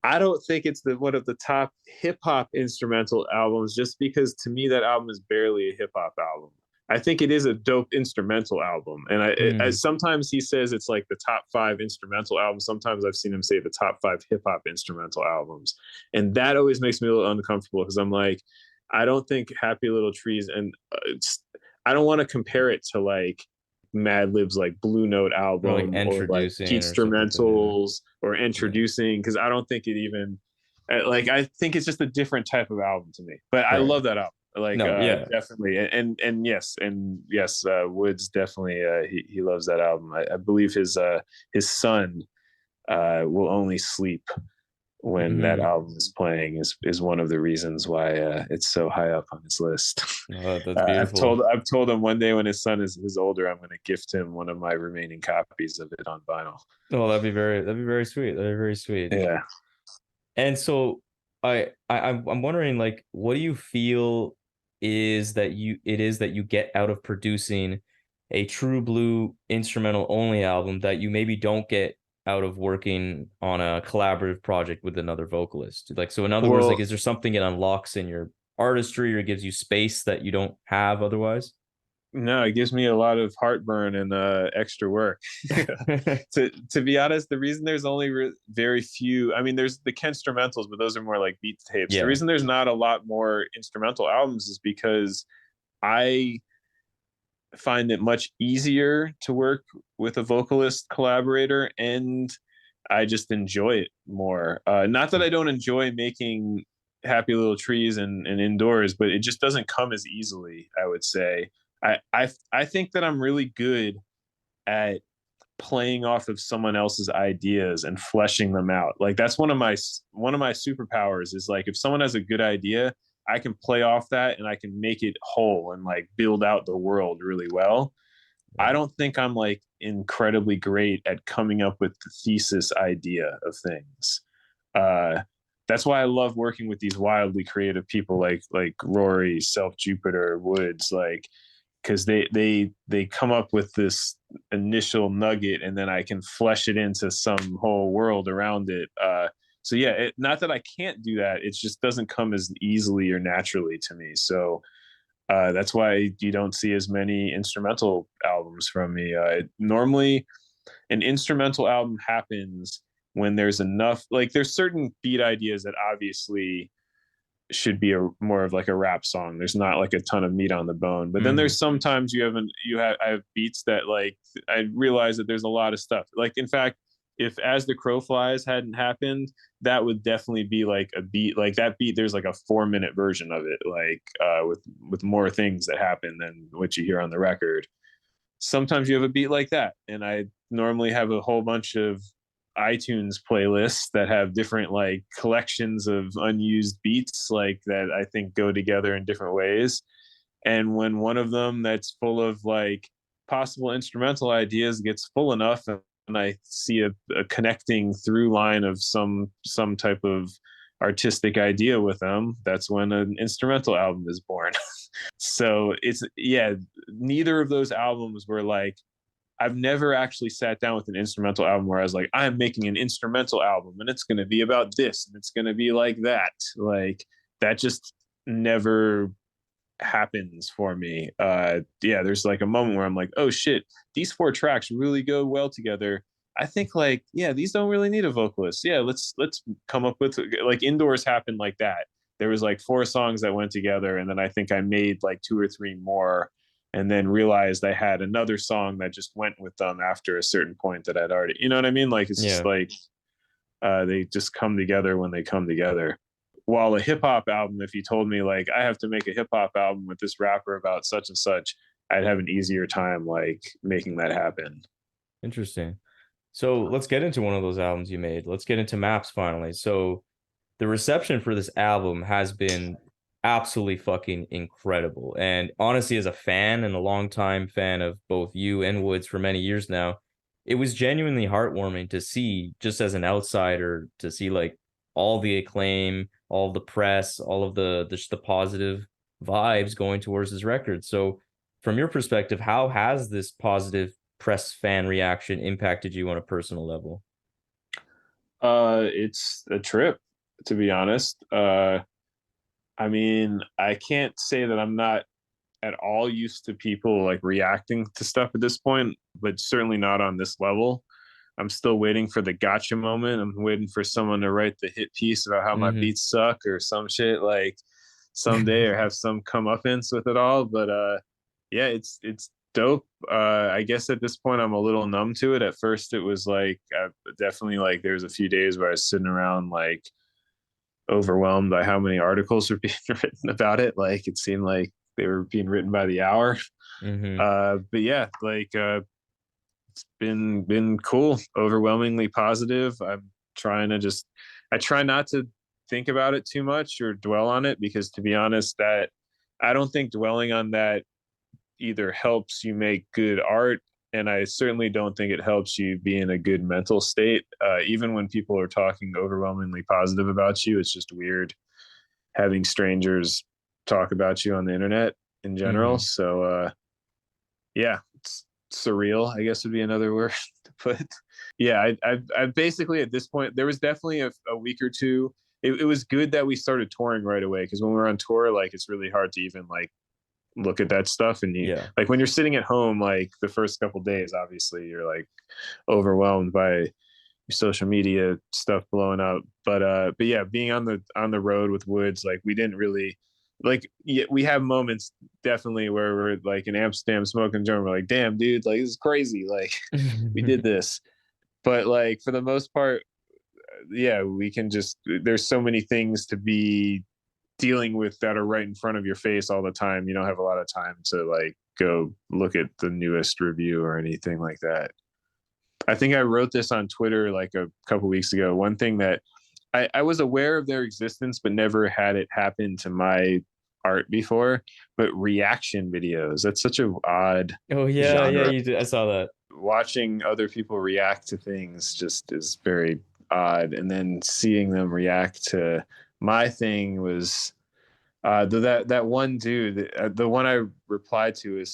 I don't think it's the one of the top hip hop instrumental albums, just because to me that album is barely a hip hop album. I think it is a dope instrumental album, and Mm, sometimes he says it's like the top five instrumental albums. Sometimes I've seen him say the top five hip hop instrumental albums, and that always makes me a little uncomfortable because I'm like, I don't think Happy Little Trees, and I don't want to compare it to like Madlib's like Blue Note or like album or like introducing or stuff like that. instrumentals or Yeah. introducing, because I don't think it even like I think it's just a different type of album to me. But I Right. love that album. Like No, yeah. definitely, and yes, Woods definitely he loves that album. I believe his son will only sleep when that Hmm. album is playing is one of the reasons why it's so high up on his list. Oh, that's beautiful. I've told him one day when his son is older, I'm going to gift him one of my remaining copies of it on vinyl. Oh, that'd be very sweet. That'd be very sweet. Yeah. And so I'm wondering like what do you feel is that you get out of producing a true blue instrumental only album that you maybe don't get out of working on a collaborative project with another vocalist? Like so in other words, like Well, is there something it unlocks in your artistry or gives you space that you don't have otherwise? no, it gives me a lot of heartburn and extra work. To be honest, the reason there's only very few, I mean, there's the instrumentals, but those are more like beat tapes. The Yeah. reason there's not a lot more instrumental albums is because I find it much easier to work with a vocalist collaborator, and I just enjoy it more. Not that I don't enjoy making Happy Little Trees and Indoors, but it just doesn't come as easily, I would say. I think that I'm really good at playing off of someone else's ideas and fleshing them out. Like that's one of my superpowers is like if someone has a good idea, I can play off that and I can make it whole and like build out the world really well. Yeah. I don't think I'm like incredibly great at coming up with the thesis idea of things. Uh, that's why I love working with these wildly creative people like Rory, Self Jupiter, Woods, like because they come up with this initial nugget and then I can flesh it into some whole world around it. So yeah, not that I can't do that, it just doesn't come as easily or naturally to me. So that's why you don't see as many instrumental albums from me. Normally, an instrumental album happens when there's enough, like, there's certain beat ideas that obviously should be a more of like a rap song. There's not like a ton of meat on the bone. But then Mm-hmm. there's sometimes I have beats that like I realize that there's a lot of stuff. Like in fact, if As the Crow Flies hadn't happened, that would definitely be like a beat like that beat. There's like a 4-minute version of it, like with more things that happen than what you hear on the record. Sometimes you have a beat like that, and I normally have a whole bunch of iTunes playlists that have different like collections of unused beats like that I think go together in different ways. And when one of them that's full of like possible instrumental ideas gets full enough and I see a connecting through line of some type of artistic idea with them, that's when an instrumental album is born. So it's yeah, neither of those albums were like I've never actually sat down with an instrumental album where I was like, I'm making an instrumental album and it's going to be about this and it's going to be like that. Like that just never happens for me. Yeah, there's like a moment where I'm like, oh shit, these 4 tracks really go well together. I think like, yeah, these don't really need a vocalist. Yeah, let's come up with like Indoors happened like that. There was like 4 songs that went together, and then I think I made like 2 or 3 more, and then realized I had another song that just went with them after a certain point that I'd already, you know what I mean? Like it's just Yeah. like they just come together when they come together. While a hip hop album, if you told me like I have to make a hip hop album with this rapper about such and such, I'd have an easier time like making that happen. Interesting. So let's get into one of those albums you made. Let's get into Maps finally. So the reception for this album has been absolutely fucking incredible. And honestly, as a fan and a longtime fan of both you and Woods for many years now, it was genuinely heartwarming to see, just as an outsider, to see like all the acclaim, all the press, all of the positive vibes going towards this record. So from your perspective, how has this positive press fan reaction impacted you on a personal level? It's a trip, to be honest. I mean, I can't say that I'm not at all used to people like reacting to stuff at this point, but certainly not on this level. I'm still waiting for the gotcha moment. I'm waiting for someone to write the hit piece about how my Mm-hmm. beats suck or some shit like someday, or have some comeuppance with it all. But yeah, it's dope. I guess at this point I'm a little numb to it. At first it was like definitely like there was a few days where I was sitting around like overwhelmed by how many articles were being written about it. Like it seemed like they were being written by the hour. Mm-hmm. But yeah, like it's been cool, overwhelmingly positive. I'm trying to just I try not to think about it too much or dwell on it, because to be honest, that I don't think dwelling on that either helps you make good art, and I certainly don't think it helps you be in a good mental state. Even when people are talking overwhelmingly positive about you, it's just weird having strangers talk about you on the internet in general. Mm-hmm. So yeah, it's surreal, I guess would be another word to put. Yeah, I basically at this point there was definitely a week or two. It was good that we started touring right away, because when we're on tour, like it's really hard to even like look at that stuff, and you Yeah. like when you're sitting at home like the first couple days, obviously you're like overwhelmed by your social media stuff blowing up. But yeah, being on the road with Woods, like we didn't really like yeah, we have moments definitely where we're like in Amsterdam smoking joint, we're like, damn dude, like this is crazy, like we did this. But like for the most part, yeah, we can just there's so many things to be dealing with that are right in front of your face all the time. You don't have a lot of time to like go look at the newest review or anything like that. I think I wrote this on Twitter like a couple weeks ago. One thing that I was aware of their existence, but never had it happen to my art before. But reaction videos, that's such a odd Oh yeah, yeah, genre. you did. I saw that. Watching other people react to things just is very odd. And then seeing them react to my thing was that one dude, the one I replied to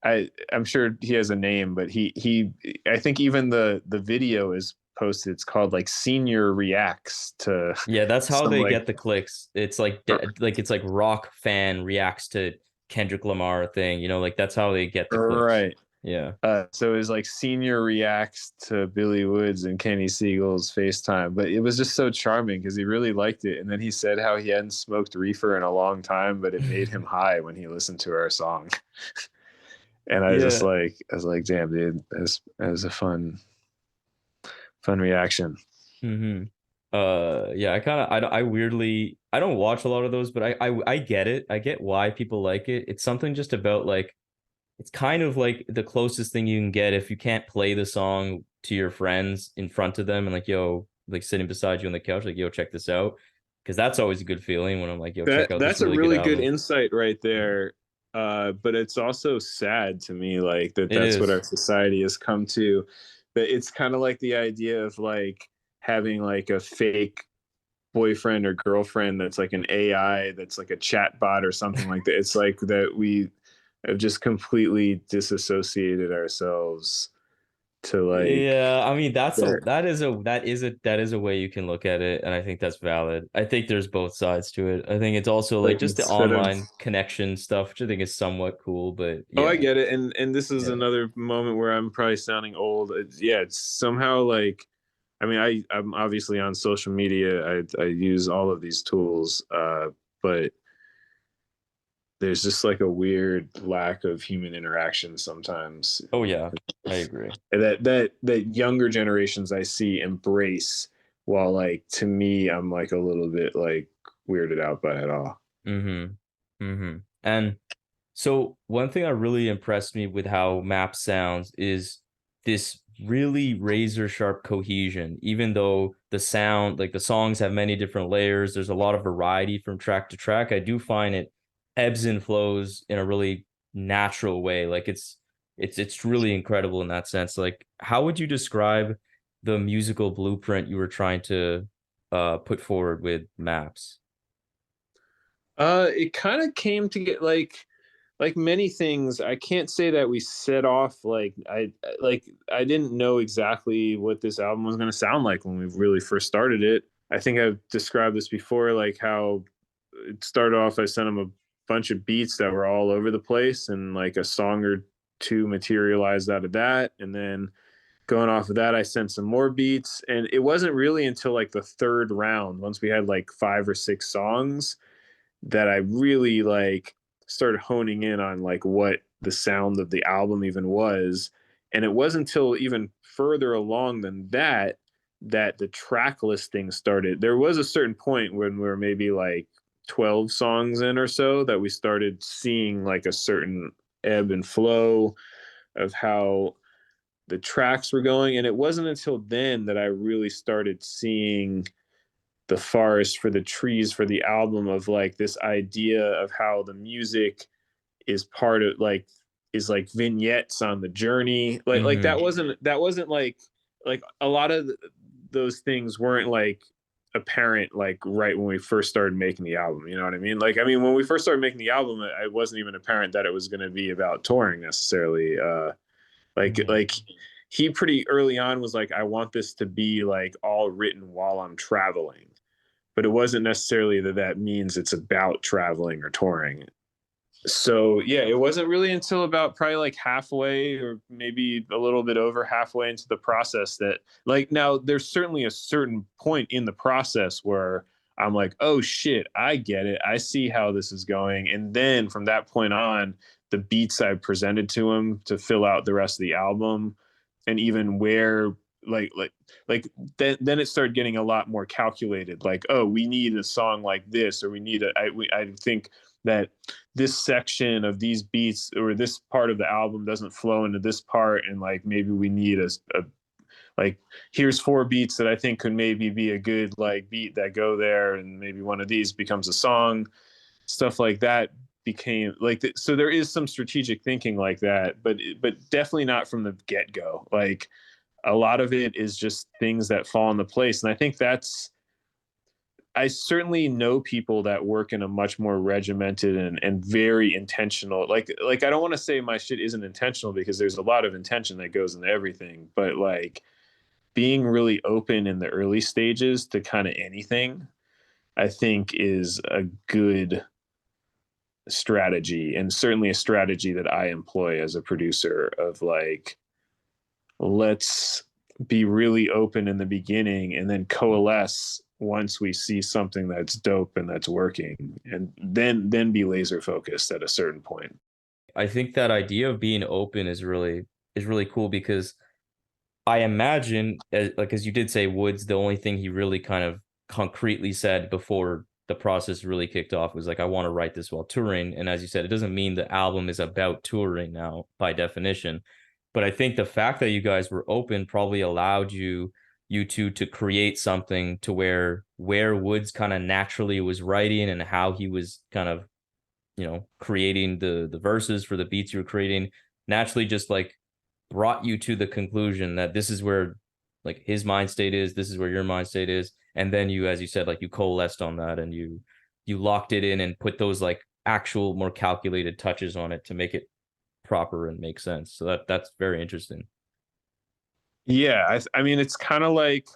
I'm sure he has a name, but he I think even the video is posted. It's called like Senior Reacts to Yeah, that's how some they like get the clicks. It's like it's like rock fan reacts to Kendrick Lamar thing, you know, like that's how they get the clicks. right. Yeah. So it was like Senior reacts to Billy Woods and Kenny Siegel's FaceTime, but it was just so charming because he really liked it. And then he said how he hadn't smoked reefer in a long time, but it made him high when he listened to our song. And Yeah. I was like, damn, dude, that's a fun reaction. Mm-hmm. Yeah, I kind of I weirdly I don't watch a lot of those, but I get it. I get why people like it. It's something just about like it's kind of like the closest thing you can get if you can't play the song to your friends in front of them and like yo like sitting beside you on the couch like yo check this out because that's always a good feeling when I'm like yo check out this That's a really good really good album. insight right there. But it's also sad to me, like It that's what is. our society has come to. But it's kind of like the idea of like having like a fake boyfriend or girlfriend that's like an AI that's like a chat bot or something like that. It's like that we have just completely disassociated ourselves to like Yeah, I mean that's a there. that is a way you can look at it, and I think that's valid. I think there's both sides to it. I think it's also like Like just the instead of online connection stuff, which I think is somewhat cool, but oh, I yeah, get it. And this is yeah. another moment where I'm probably sounding old. Yeah, it's somehow like I mean, I'm obviously on social media. I use all of these tools, but there's just like a weird lack of human interaction sometimes Oh yeah, I agree. that younger generations I see embrace, while like to me I'm like a little bit like weirded out by it all. Mm-hmm. Mm-hmm. And so one thing that really impressed me with how Map sounds is this really razor sharp cohesion. Even though the sound, like the songs have many different layers, there's a lot of variety from track to track. I do find it ebbs and flows in a really natural way. Like it's really incredible in that sense. Like how would you describe the musical blueprint you were trying to put forward with Maps? It kind of came to get like many things. I can't say that we set off like I didn't know exactly what this album was going to sound like when we really first started it. I think I've described this before, like how it started off. I sent him a bunch of beats that were all over the place, and like a song or two materialized out of that, and then going off of that, I sent some more beats, and it wasn't really until like the third round, once we had like 5 or 6 songs, that I really like started honing in on like what the sound of the album even was. And it wasn't until even further along than that that the track listing started. There was a certain point when we were maybe like 12 songs in or so that we started seeing like a certain ebb and flow of how the tracks were going. And it wasn't until then that I really started seeing the forest for the trees for the album, of like this idea of how the music is part of like is like vignettes on the journey. Like Mm-hmm. that wasn't like a lot of those things weren't like apparent like right when we first started making the album. You know what I mean? Like I mean when we first started making the album, it wasn't even apparent that it was going to be about touring necessarily. Like he pretty early on was like, I want this to be like all written while I'm traveling, but it wasn't necessarily that that means it's about traveling or touring. So yeah, it wasn't really until about probably like halfway or maybe a little bit over halfway into the process that like now there's certainly a certain point in the process where I'm like, oh shit, I get it. I see how this is going. And then from that point on, the beats I presented to him to fill out the rest of the album, and even where like like then it started getting a lot more calculated. Like, oh, we need a song like this, or we need I think that this section of these beats or this part of the album doesn't flow into this part, and like maybe we need a like here's 4 beats that I think could maybe be a good like beat that go there, and maybe one of these becomes a song, stuff like that became like so there is some strategic thinking like that, but definitely not from the get-go. Like a lot of it is just things that fall into place, and I think that's, I certainly know people that work in a much more regimented and very intentional, like I don't want to say my shit isn't intentional, because there's a lot of intention that goes into everything, but like being really open in the early stages to kind of anything, I think is a good strategy, and certainly a strategy that I employ as a producer, of like, let's be really open in the beginning and then coalesce once we see something that's dope and that's working, and then be laser focused at a certain point. I think that idea of being open is really cool because I imagine, as you did say, Woods, the only thing he really kind of concretely said before the process really kicked off was like, I want to write this while touring. And as you said, it doesn't mean the album is about touring now by definition. But I think the fact that you guys were open probably allowed you two to create something to where Woods kind of naturally was writing and how he was kind of, creating the verses for the beats you were creating naturally just like brought you to the conclusion that this is where like his mind state is, this is where your mind state is, and then you, as you said, like you coalesced on that and you locked it in and put those like actual more calculated touches on it to make it proper and make sense. So that's very interesting. Yeah, I mean, it's kind of like,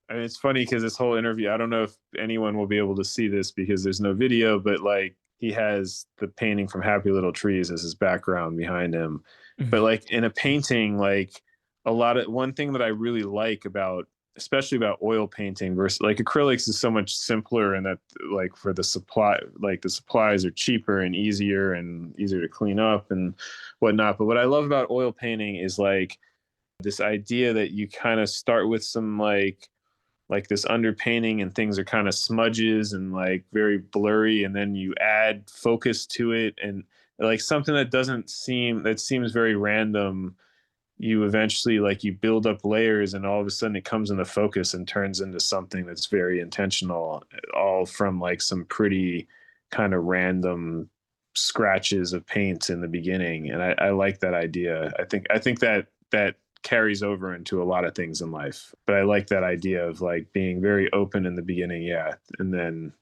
I mean, it's funny because this whole interview, I don't know if anyone will be able to see this because there's no video, but like he has the painting from Happy Little Trees as his background behind him. But like in a painting, like a lot of, one thing that I really like about, especially about oil painting versus like acrylics, is so much simpler, and that like for the supply, like the supplies are cheaper and easier to clean up and whatnot. But what I love about oil painting is like this idea that you kind of start with some like this underpainting and things are kind of smudges and like very blurry, and then you add focus to it, and like something that doesn't seem, that seems very random, you eventually like you build up layers, and all of a sudden it comes into focus and turns into something that's very intentional, all from like some pretty kind of random scratches of paint in the beginning. And I like that idea. I think that carries over into a lot of things in life, but I like that idea of like being very open in the beginning, yeah, and then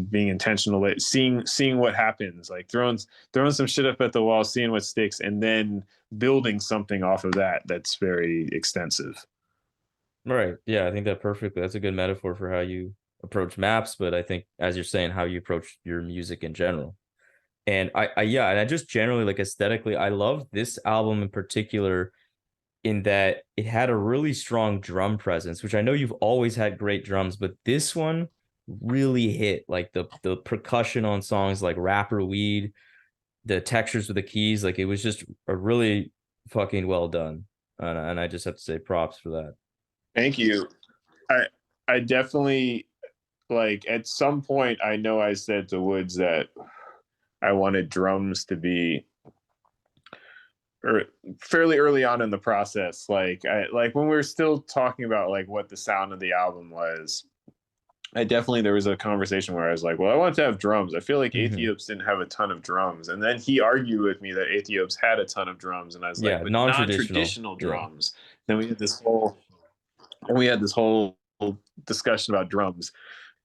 being intentional, like seeing what happens, like throwing some shit up at the wall, seeing what sticks, and then building something off of that that's very extensive. Right. Yeah, I think that perfectly. That's a good metaphor for how you approach maps, but I think as you're saying, how you approach your music in general. And yeah, and I just generally like aesthetically, I love this album in particular in that it had a really strong drum presence, which I know you've always had great drums, but this one really hit like the percussion on songs like Rapper Weed, the textures with the keys, like it was just a really fucking well done. And I just have to say props for that. Thank you. I definitely, like at some point I know I said to Woods that I wanted drums to be, or fairly early on in the process, like I like when we were still talking about like what the sound of the album was. I definitely, there was a conversation where I was like, well, I want to have drums. I feel like Mm-hmm. Aethiops didn't have a ton of drums. And then he argued with me that Aethiops had a ton of drums. And I was like, Yeah, but non-traditional. non-traditional Yeah. drums. Then we had this whole discussion about drums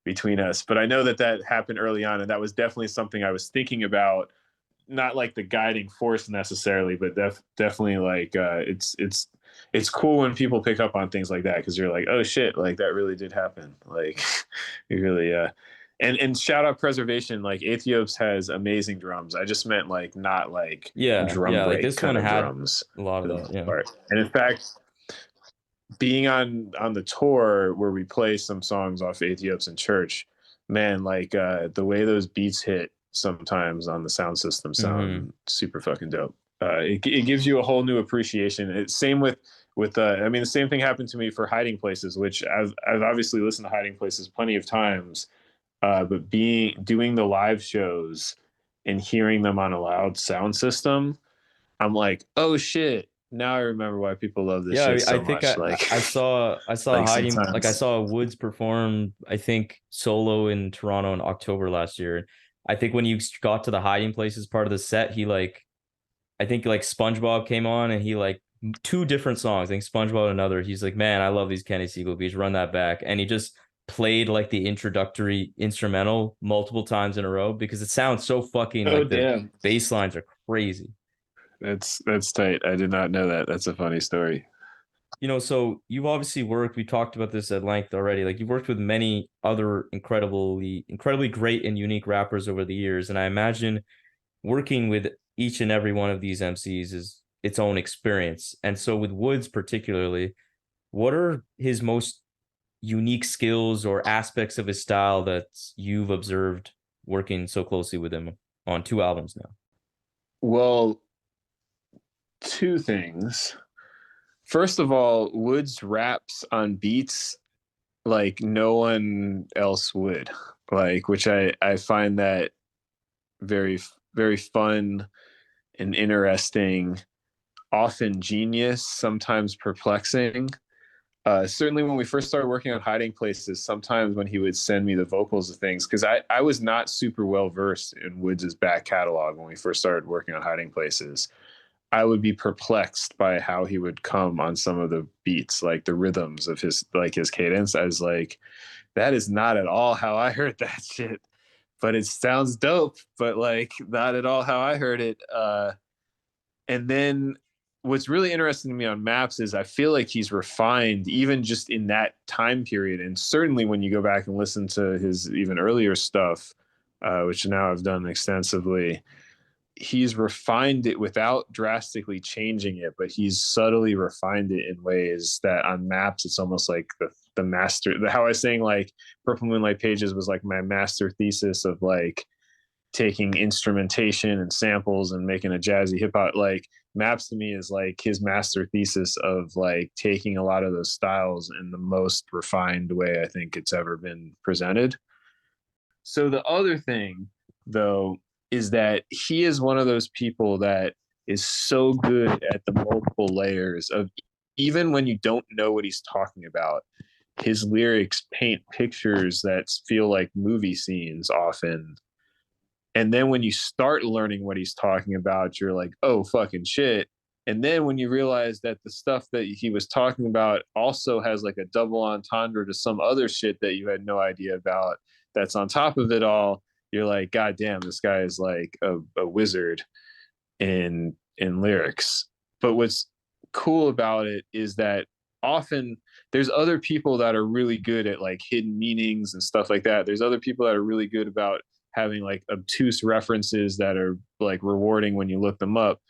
between us. But I know that happened early on. And that was definitely something I was thinking about, not like the guiding force necessarily, but definitely like it's cool when people pick up on things like that, because you're like, oh shit, like that really did happen. Like you really and shout out Preservation, like Aethiops has amazing drums. I just meant like not like Yeah, drum yeah. Like break this one kind of had drums a lot for of the that. most Yeah. part. And in fact, being on the tour where we play some songs off Aethiops in church, man, like the way those beats hit sometimes on the sound system Mm-hmm. sound super fucking dope. It gives you a whole new appreciation. It's same with I mean, the same thing happened to me for Hiding Places, which I've obviously listened to Hiding Places plenty of times, but doing the live shows and hearing them on a loud sound system, I'm like, oh shit, Now I remember why people love this Yeah, shit I so think much. Like, I saw like hiding like I sometimes. saw Woods perform I think solo in Toronto in October last year. I think when you got to the hiding places part of the set, he like I think like SpongeBob came on and he like two different songs. I think SpongeBob and another. He's like, man, I love these Kenny Segal beats. Run that back, and he just played like the introductory instrumental multiple times in a row because it sounds so fucking Oh like the damn. bass lines are crazy. That's tight. I did not know that. That's a funny story. So you've obviously worked, we talked about this at length already. Like you've worked with many other incredibly great and unique rappers over the years. And I imagine working with each and every one of these MCs is its own experience. And so with Woods particularly, what are his most unique skills or aspects of his style that you've observed working so closely with him on two albums now? Well, two things. First of all, Woods raps on beats like no one else would. Like, which I find that very very fun and interesting, often genius, sometimes perplexing. Certainly when we first started working on hiding places, sometimes when he would send me the vocals of things, because I was not super well versed in Woods's back catalog when we first started working on hiding places. I would be perplexed by how he would come on some of the beats, like the rhythms of his cadence. I was like, that is not at all how I heard that shit. But it sounds dope, but like not at all how I heard it. And then what's really interesting to me on Maps is I feel like he's refined even just in that time period. And certainly when you go back and listen to his even earlier stuff, which now I've done extensively, he's refined it without drastically changing it, but he's subtly refined it in ways that on Maps it's almost like the master, how I was saying like Purple Moonlight Pages was like my master thesis of like taking instrumentation and samples and making a jazzy hip hop. Like Maps to me is like his master thesis of like taking a lot of those styles in the most refined way I think it's ever been presented. So the other thing though is that he is one of those people that is so good at the multiple layers of, even when you don't know what he's talking about, his lyrics paint pictures that feel like movie scenes often. And then when you start learning what he's talking about, you're like, oh, fucking shit. And then when you realize that the stuff that he was talking about also has like a double entendre to some other shit that you had no idea about, that's on top of it all, you're like, God damn, this guy is like a wizard in lyrics. But what's cool about it is that often there's other people that are really good at like hidden meanings and stuff like that. There's other people that are really good about having like obtuse references that are like rewarding when you look them up.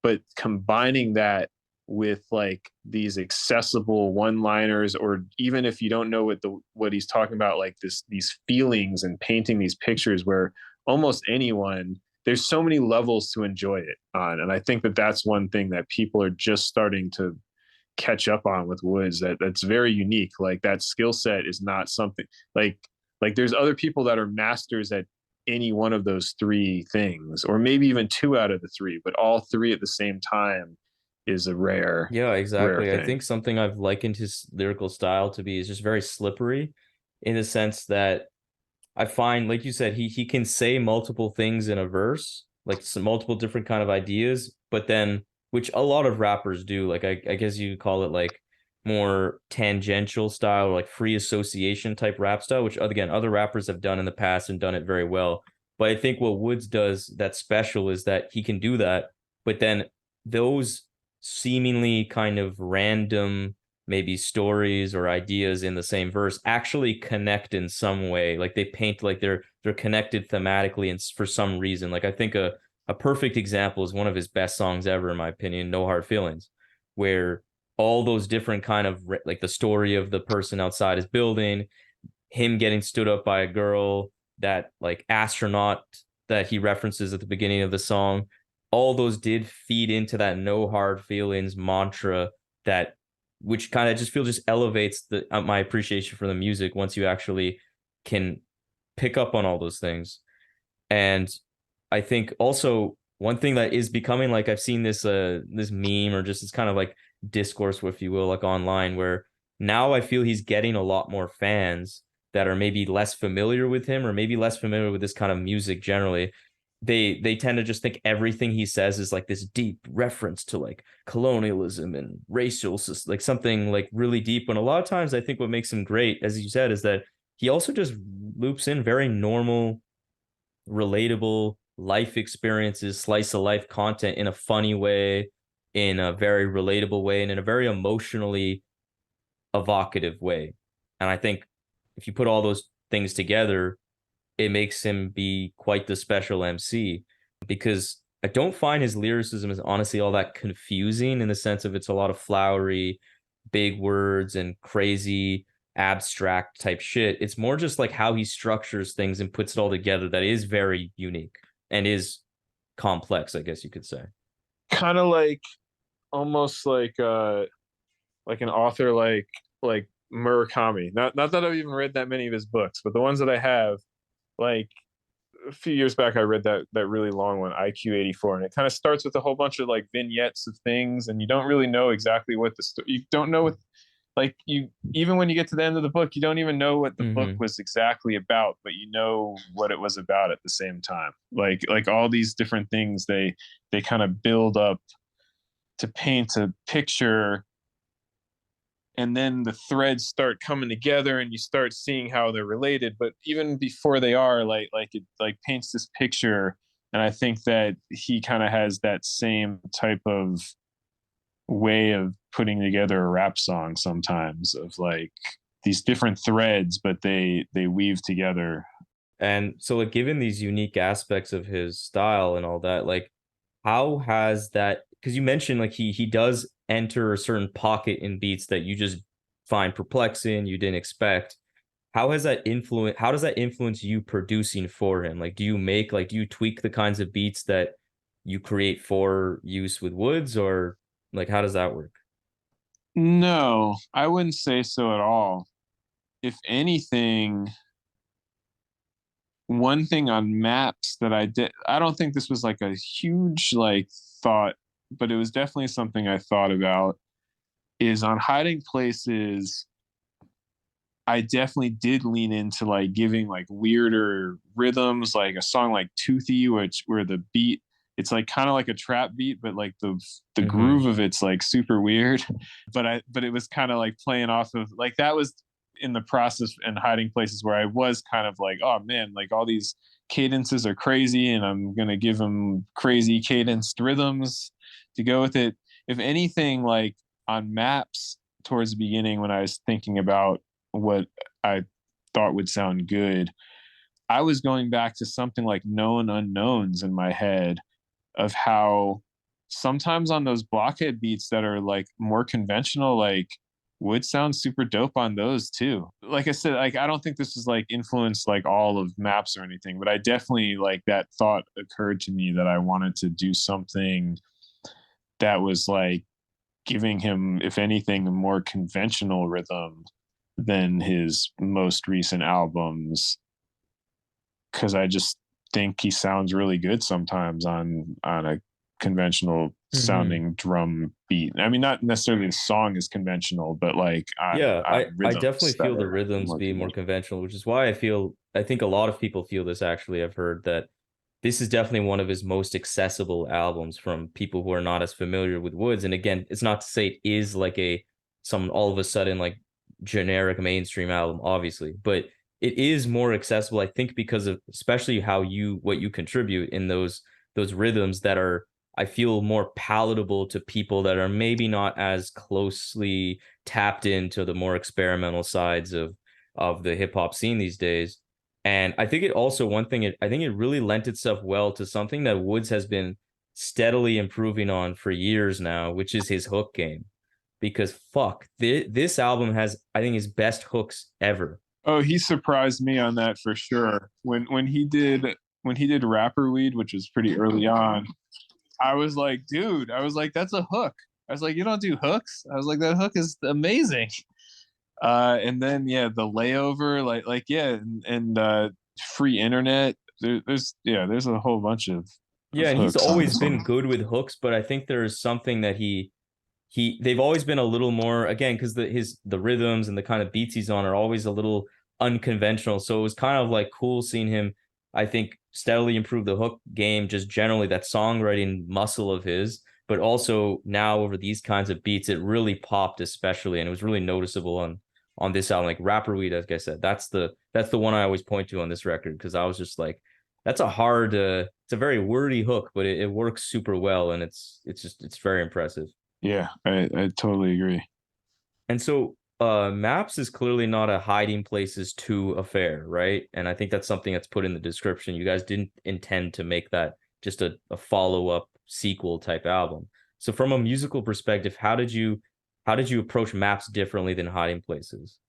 But combining that with like these accessible one-liners, or even if you don't know what he's talking about, like these feelings and painting these pictures where almost anyone, there's so many levels to enjoy it on. And I think that that's one thing that people are just starting to catch up on with Woods, that's very unique. Like that skill set is not something like there's other people that are masters at any one of those three things, or maybe even two out of the three, but all three at the same time is a Yeah, rare exactly. I thing. think something I've likened his lyrical style to be is just very slippery in the sense that I find, like you said, he can say multiple things in a verse, like some multiple different kind of ideas, but then which a lot of rappers do. Like I guess you could call it like more tangential style or like free association type rap style, which again other rappers have done in the past and done it very well. But I think what Woods does that's special is that he can do that, but then those seemingly kind of random maybe stories or ideas in the same verse actually connect in some way. Like they paint like they're connected thematically and for some reason. Like I think a perfect example is one of his best songs ever, in my opinion, No Hard Feelings, where all those different kind of like the story of the person outside his building, him getting stood up by a girl, that like astronaut that he references at the beginning of the song, all those did feed into that no hard feelings mantra that which kind of just feel just elevates the my appreciation for the music once you actually can pick up on all those things. And I think also one thing that is becoming like I've seen this meme or just this kind of like discourse, if you will, like online, where now I feel he's getting a lot more fans that are maybe less familiar with him or maybe less familiar with this kind of music generally. They tend to just think everything he says is like this deep reference to like colonialism and racial, like something like really deep. And a lot of times I think what makes him great, as you said, is that he also just loops in very normal, relatable life experiences, slice of life content in a funny way, in a very relatable way, and in a very emotionally evocative way. And I think if you put all those things together, it makes him be quite the special MC, because I don't find his lyricism is honestly all that confusing in the sense of it's a lot of flowery, big words and crazy abstract type shit. It's more just like how he structures things and puts it all together that is very unique and is complex, I guess you could say. Kind of like almost like an author like Murakami. Not that I've even read that many of his books, but the ones that I have, like a few years back, I read that really long one, IQ 84, and it kind of starts with a whole bunch of like vignettes of things, and you don't really know exactly what you don't know what, like, you, even when you get to the end of the book, you don't even know what the book was exactly about, but you know what it was about at the same time. Like all these different things, they kind of build up to paint a picture, and then the threads start coming together and you start seeing how they're related, but even before they are, like it like paints this picture. And I think that he kind of has that same type of way of putting together a rap song sometimes, of like these different threads, but they weave together. And so, like, given these unique aspects of his style and all that, like, how has that? Because you mentioned like he does enter a certain pocket in beats that you just find perplexing, you didn't expect. How has that influence? How does that influence you producing for him? Like, do you tweak the kinds of beats that you create for use with Woods, or like how does that work? No, I wouldn't say so at all. If anything, one thing on maps that I did, I don't think this was like a huge like thought, but it was definitely something I thought about, is on hiding places. I definitely did lean into like giving like weirder rhythms, like a song like Toothy, which where the beat, it's like kind of like a trap beat, but like the Mm-hmm. groove of it's like super weird. But it was kind of like playing off of, like, that was in the process and hiding places where I was kind of like, oh man, like all these cadences are crazy and I'm gonna give them crazy cadenced rhythms to go with it. If anything, like on maps towards the beginning when I was thinking about what I thought would sound good, I was going back to something like known unknowns in my head, of how sometimes on those blockhead beats that are like more conventional, like would sound super dope on those too. Like I said, like I don't think this is like influenced like all of maps or anything, but I definitely, like, that thought occurred to me that I wanted to do something that was like giving him, if anything, a more conventional rhythm than his most recent albums, because I just think he sounds really good sometimes on a conventional Mm-hmm. sounding drum beat. I mean, not necessarily the song is conventional, but like Yeah, on I definitely rhythms that feel the are rhythms more being more conventional. conventional, which is why I think a lot of people feel this actually. I've heard that this is definitely one of his most accessible albums from people who are not as familiar with Woods. And again, it's not to say it is like a some all of a sudden like generic mainstream album, obviously, but it is more accessible, I think, because of especially how you what you contribute in those rhythms that are, I feel, more palatable to people that are maybe not as closely tapped into the more experimental sides of the hip hop scene these days. And I think it also one thing I think it really lent itself well to something that Woods has been steadily improving on for years now, which is his hook game. Because fuck, this album has, I think, his best hooks ever. Oh, he surprised me on that for sure. When he did Rapper Weed, which was pretty early on, I was like, dude, I was like, that's a hook. I was like, you don't do hooks. I was like, that hook is amazing. And then yeah, the layover, like yeah, and free internet. There's a whole bunch of Yeah, and he's hooks on always this been one. good with hooks, but I think there's something that they've always been a little more, again, because the rhythms and the kind of beats he's on are always a little unconventional. So it was kind of like cool seeing him, I think, steadily improve the hook game, just generally that songwriting muscle of his. But also now over these kinds of beats, it really popped, especially, and it was really noticeable on this album. Like Rapper Weed, like I said, that's the one I always point to on this record because I was just like, that's a hard, it's a very wordy hook, but it works super well, and it's very impressive. Yeah, I totally agree. And so Maps is clearly not a hiding places to affair, right? And I think that's something that's put in the description. You guys didn't intend to make that just a follow-up sequel type album. So from a musical perspective, how did you approach Maps differently than Hiding Places?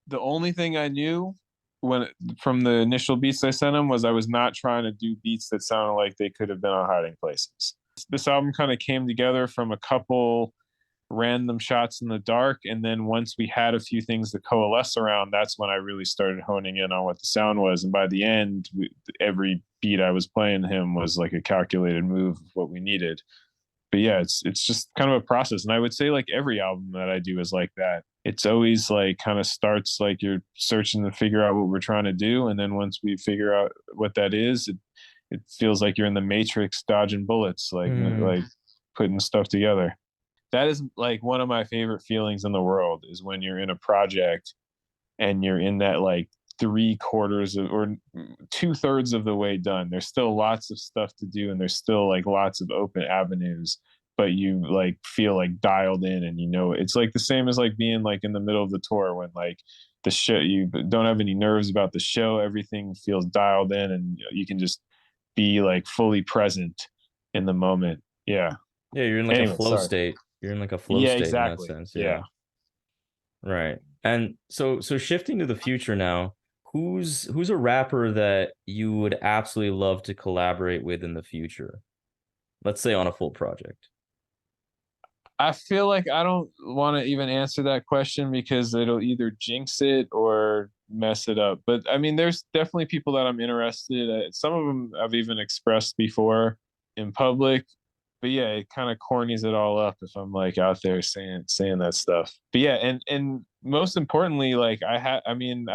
The only thing I knew when from the initial beats I sent him was I was not trying to do beats that sounded like they could have been on Hiding Places. This album kind of came together from a couple random shots in the dark, and then once we had a few things to coalesce around, that's when I really started honing in on what the sound was. And by the end, every beat I was playing him was like a calculated move of what we needed. But yeah, it's just kind of a process, and I would say like every album that I do is like that. It's always like kind of starts like you're searching to figure out what we're trying to do, and then once we figure out what that is, it feels like you're in the Matrix dodging bullets, like putting stuff together. That is like one of my favorite feelings in the world is when you're in a project and you're in that like 3/4 of or 2/3 of the way done. There's still lots of stuff to do and there's still like lots of open avenues, but you like feel like dialed in, and you know it's like the same as like being like in the middle of the tour when like the show, you don't have any nerves about the show, everything feels dialed in, and you can just be like fully present in the moment. Yeah. Yeah, you're in like a Anyway, flow sorry. state. You're in like a flow Yeah, state in that exactly. sense. Yeah. Yeah. Right. And so shifting to the future now, who's a rapper that you would absolutely love to collaborate with in the future? Let's say on a full project. I feel like I don't want to even answer that question because it'll either jinx it or mess it up. But I mean, there's definitely people that I'm interested in. Some of them I've even expressed before in public. But yeah, it kind of cornies it all up if I'm like out there saying that stuff. But yeah, and most importantly, like I mean,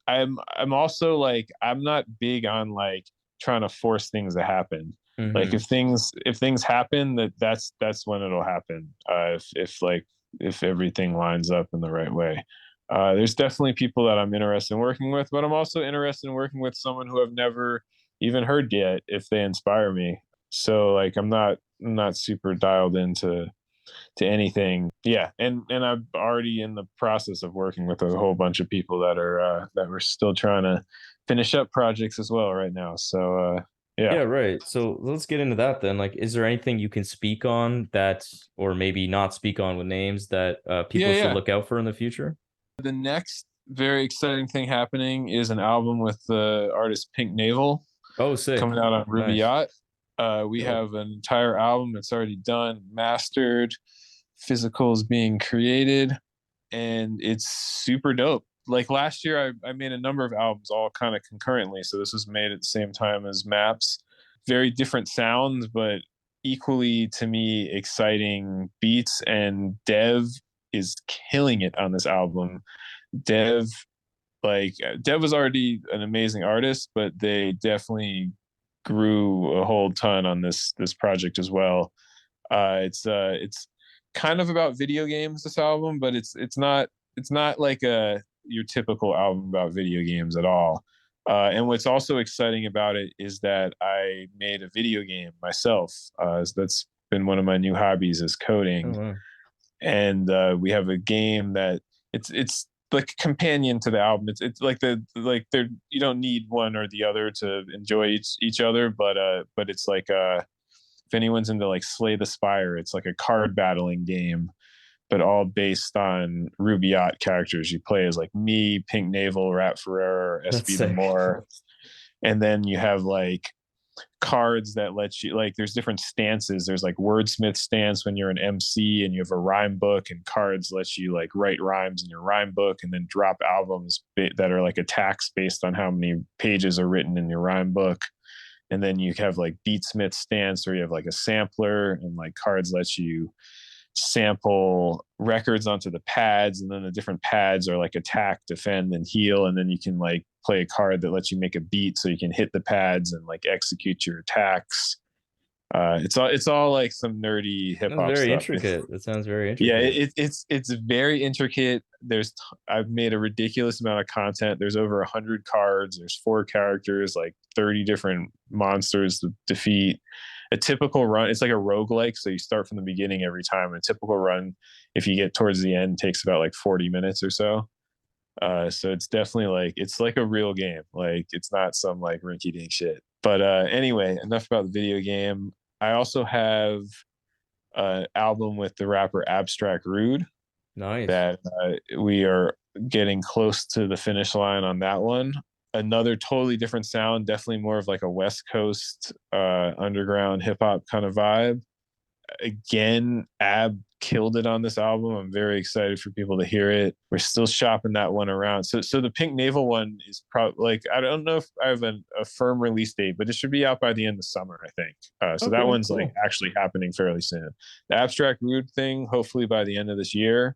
I'm also like I'm not big on like trying to force things to happen. Like Mm-hmm. if things happen, that's when it'll happen. If like if everything lines up in the right way. There's definitely people that I'm interested in working with, but I'm also interested in working with someone who I've never even heard yet if they inspire me. So like I'm not super dialed into to anything. Yeah, and I'm already in the process of working with a whole bunch of people that we're still trying to finish up projects as well right now. So Yeah, yeah. right. So let's get into that then. Like, is there anything you can speak on that, or maybe not speak on with names that Yeah, people should yeah. look out for in the future? The next very exciting thing happening is an album with the artist Pink Navel Oh, sick. coming out on Ruby Nice. Yacht. We Dope. have an entire album that's already done, mastered, physicals being created, and it's super dope. Like last year, I made a number of albums all kind of concurrently. So this was made at the same time as Maps. Very different sounds, but equally to me exciting beats. And Dev is killing it on this album. Dev, Dev was already an amazing artist, but they definitely grew a whole ton on this project as well. It's kind of about video games, this album, but it's not like a your typical album about video games at all. And what's also exciting about it is that I made a video game myself. That's been one of my new hobbies is Oh, coding, wow. and we have a game that it's like a companion to the album. It's like like there you don't need one or the other to enjoy each other, but it's like if anyone's into like Slay the Spire, it's like a card battling game, but all based on Rubaiyat characters. You play as like me, Pink Navel, Rat Ferreira, That's SB the sick. Moor, and then you have like cards that let you like there's different stances. There's like wordsmith stance when you're an MC and you have a rhyme book, and cards let you like write rhymes in your rhyme book and then drop albums that are like attacks based on how many pages are written in your rhyme book. And then you have like beatsmith stance where you have like a sampler, and like cards let you sample records onto the pads, and then the different pads are like attack, defend, and heal. And then you can like play a card that lets you make a beat so you can hit the pads and like execute your attacks. It's all like some nerdy hip That's hop very stuff. intricate. That sounds very Yeah, intricate. it's very intricate. I've made a ridiculous amount of content. There's over 100 cards. There's 4 characters, like 30 different monsters to defeat. A typical run, it's like a roguelike, so you start from the beginning every time. A typical run, if you get towards the end, takes about like 40 minutes or so. So it's definitely like it's like a real game. Like it's not some like rinky dink shit. But anyway, enough about the video game. I also have an album with the rapper Abstract Rude Nice. that we are getting close to the finish line on that one. Another totally different sound, definitely more of like a West Coast underground hip hop kind of vibe. Again, Ab killed it on this album. I'm very excited for people to hear it. We're still shopping that one around. So the Pink Navel one is probably like, I don't know if I have a firm release date, but it should be out by the end of summer, I think. So that Okay, one's cool. like actually happening fairly soon. The Abstract Rude thing, hopefully by the end of this year.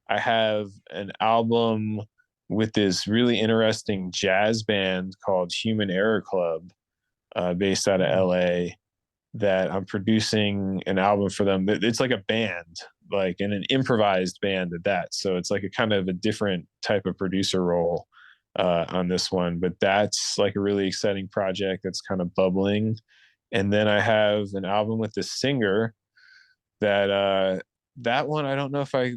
I have an album with this really interesting jazz band called Human Error Club, based out of LA, that I'm producing an album for them. It's like a band, like an improvised band at that. So it's like a kind of a different type of producer role on this one. But that's like a really exciting project that's kind of bubbling. And then I have an album with this singer that one I don't know if I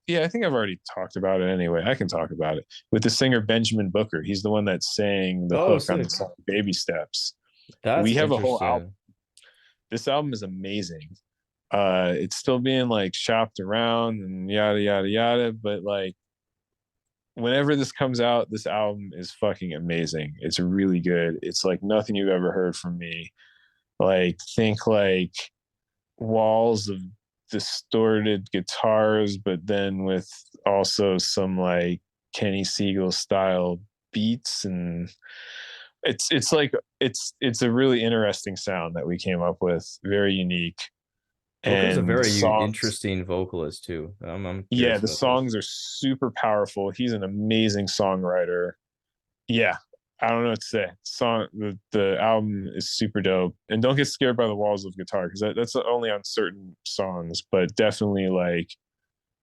think I've already talked about it anyway. I can talk about it with the singer Benjamin Booker. He's the one that sang the Oh, hook on the sick. song Baby Steps. That's We have a whole album. interesting. This album is amazing. It's still being like shopped around and yada yada yada, but like whenever this comes out, this album is fucking amazing. It's really good. It's like nothing you've ever heard from me. Like think like walls of distorted guitars, but then with also some like Kenny Segal style beats, and it's like it's a really interesting sound that we came up with, very unique. Booker's a And the very songs, interesting vocalist too. I'm yeah, curious the about this. songs are super powerful. He's an amazing songwriter. Yeah, I don't know what to say. The album is super dope, and don't get scared by the walls of guitar because that's only on certain songs, but definitely like,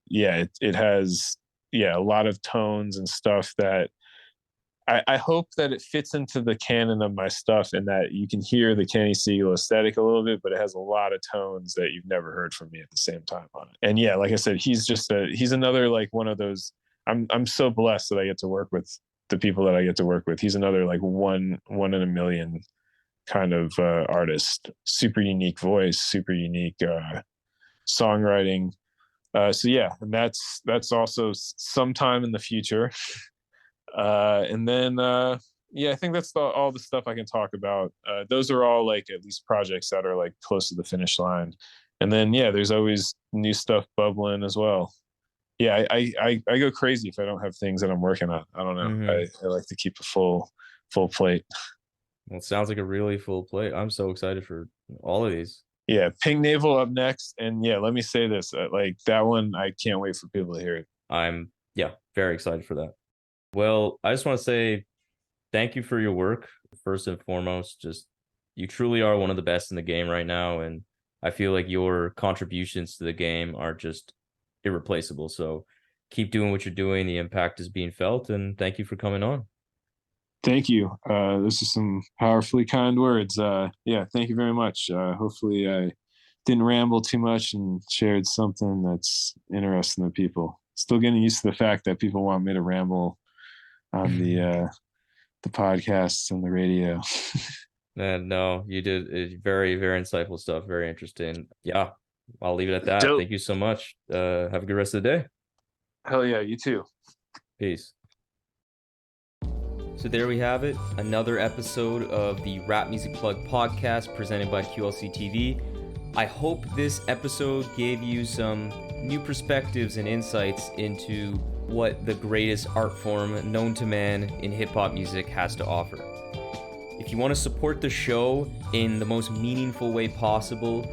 yeah, it has a lot of tones and stuff that I hope that it fits into the canon of my stuff and that you can hear the Kenny Segal aesthetic a little bit, but it has a lot of tones that you've never heard from me at the same time on it. And yeah, like I said, he's another like one of those. I'm so blessed that I get to work with the people that I get to work with. He's another like one in a million kind of artist. Super unique voice, super unique songwriting. So yeah, and that's also sometime in the future. And then yeah, I think that's all the stuff I can talk about. Those are all like at least projects that are like close to the finish line. And then yeah, there's always new stuff bubbling as well. Yeah, I go crazy if I don't have things that I'm working on. I don't know. I like to keep a full plate. Well, it sounds like a really full plate. I'm so excited for all of these. Yeah, Pink Navel up next, and yeah, let me say this: like that one, I can't wait for people to hear it. I'm very excited for that. Well, I just want to say thank you for your work. First and foremost, just you truly are one of the best in the game right now, and I feel like your contributions to the game are just irreplaceable. So keep doing what you're doing. The impact is being felt, and thank you for coming on. Thank you. This is some powerfully kind words. Yeah, thank you very much. Hopefully I didn't ramble too much and shared something that's interesting to people. Still getting used to the fact that people want me to ramble on the podcasts and the radio. And no, you did very, very insightful stuff. Very interesting. Yeah, I'll leave it at that. Dope. Thank you so much. Have a good rest of the day. Hell yeah, you too. Peace. So there we have it. Another episode of the Rap Music Plug podcast presented by QLC TV. I hope this episode gave you some new perspectives and insights into what the greatest art form known to man in hip hop music has to offer. If you want to support the show in the most meaningful way possible,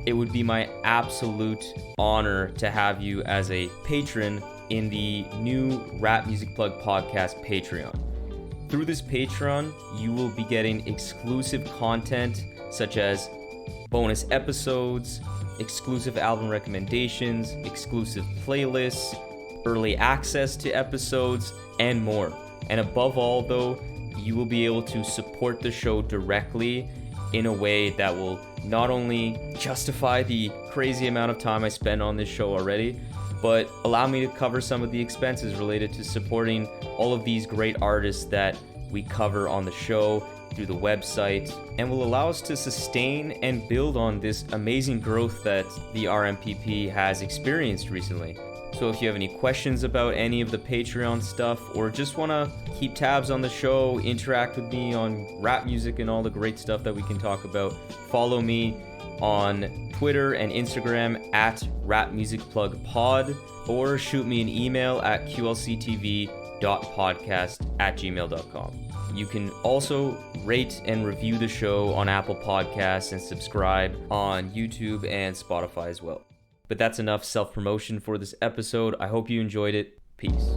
it would be my absolute honor to have you as a patron in the new Rap Music Plug podcast Patreon. Through this Patreon, you will be getting exclusive content such as bonus episodes, exclusive album recommendations, exclusive playlists, early access to episodes, and more. And above all, though, you will be able to support the show directly in a way that will not only justify the crazy amount of time I spend on this show already, but allow me to cover some of the expenses related to supporting all of these great artists that we cover on the show through the website, and will allow us to sustain and build on this amazing growth that the RMPP has experienced recently. So if you have any questions about any of the Patreon stuff, or just want to keep tabs on the show, interact with me on rap music and all the great stuff that we can talk about, follow me on Twitter and Instagram at rapmusicplugpod, or shoot me an email at qlctv.podcast@gmail.com. You can also rate and review the show on Apple Podcasts and subscribe on YouTube and Spotify as well. But that's enough self-promotion for this episode. I hope you enjoyed it. Peace.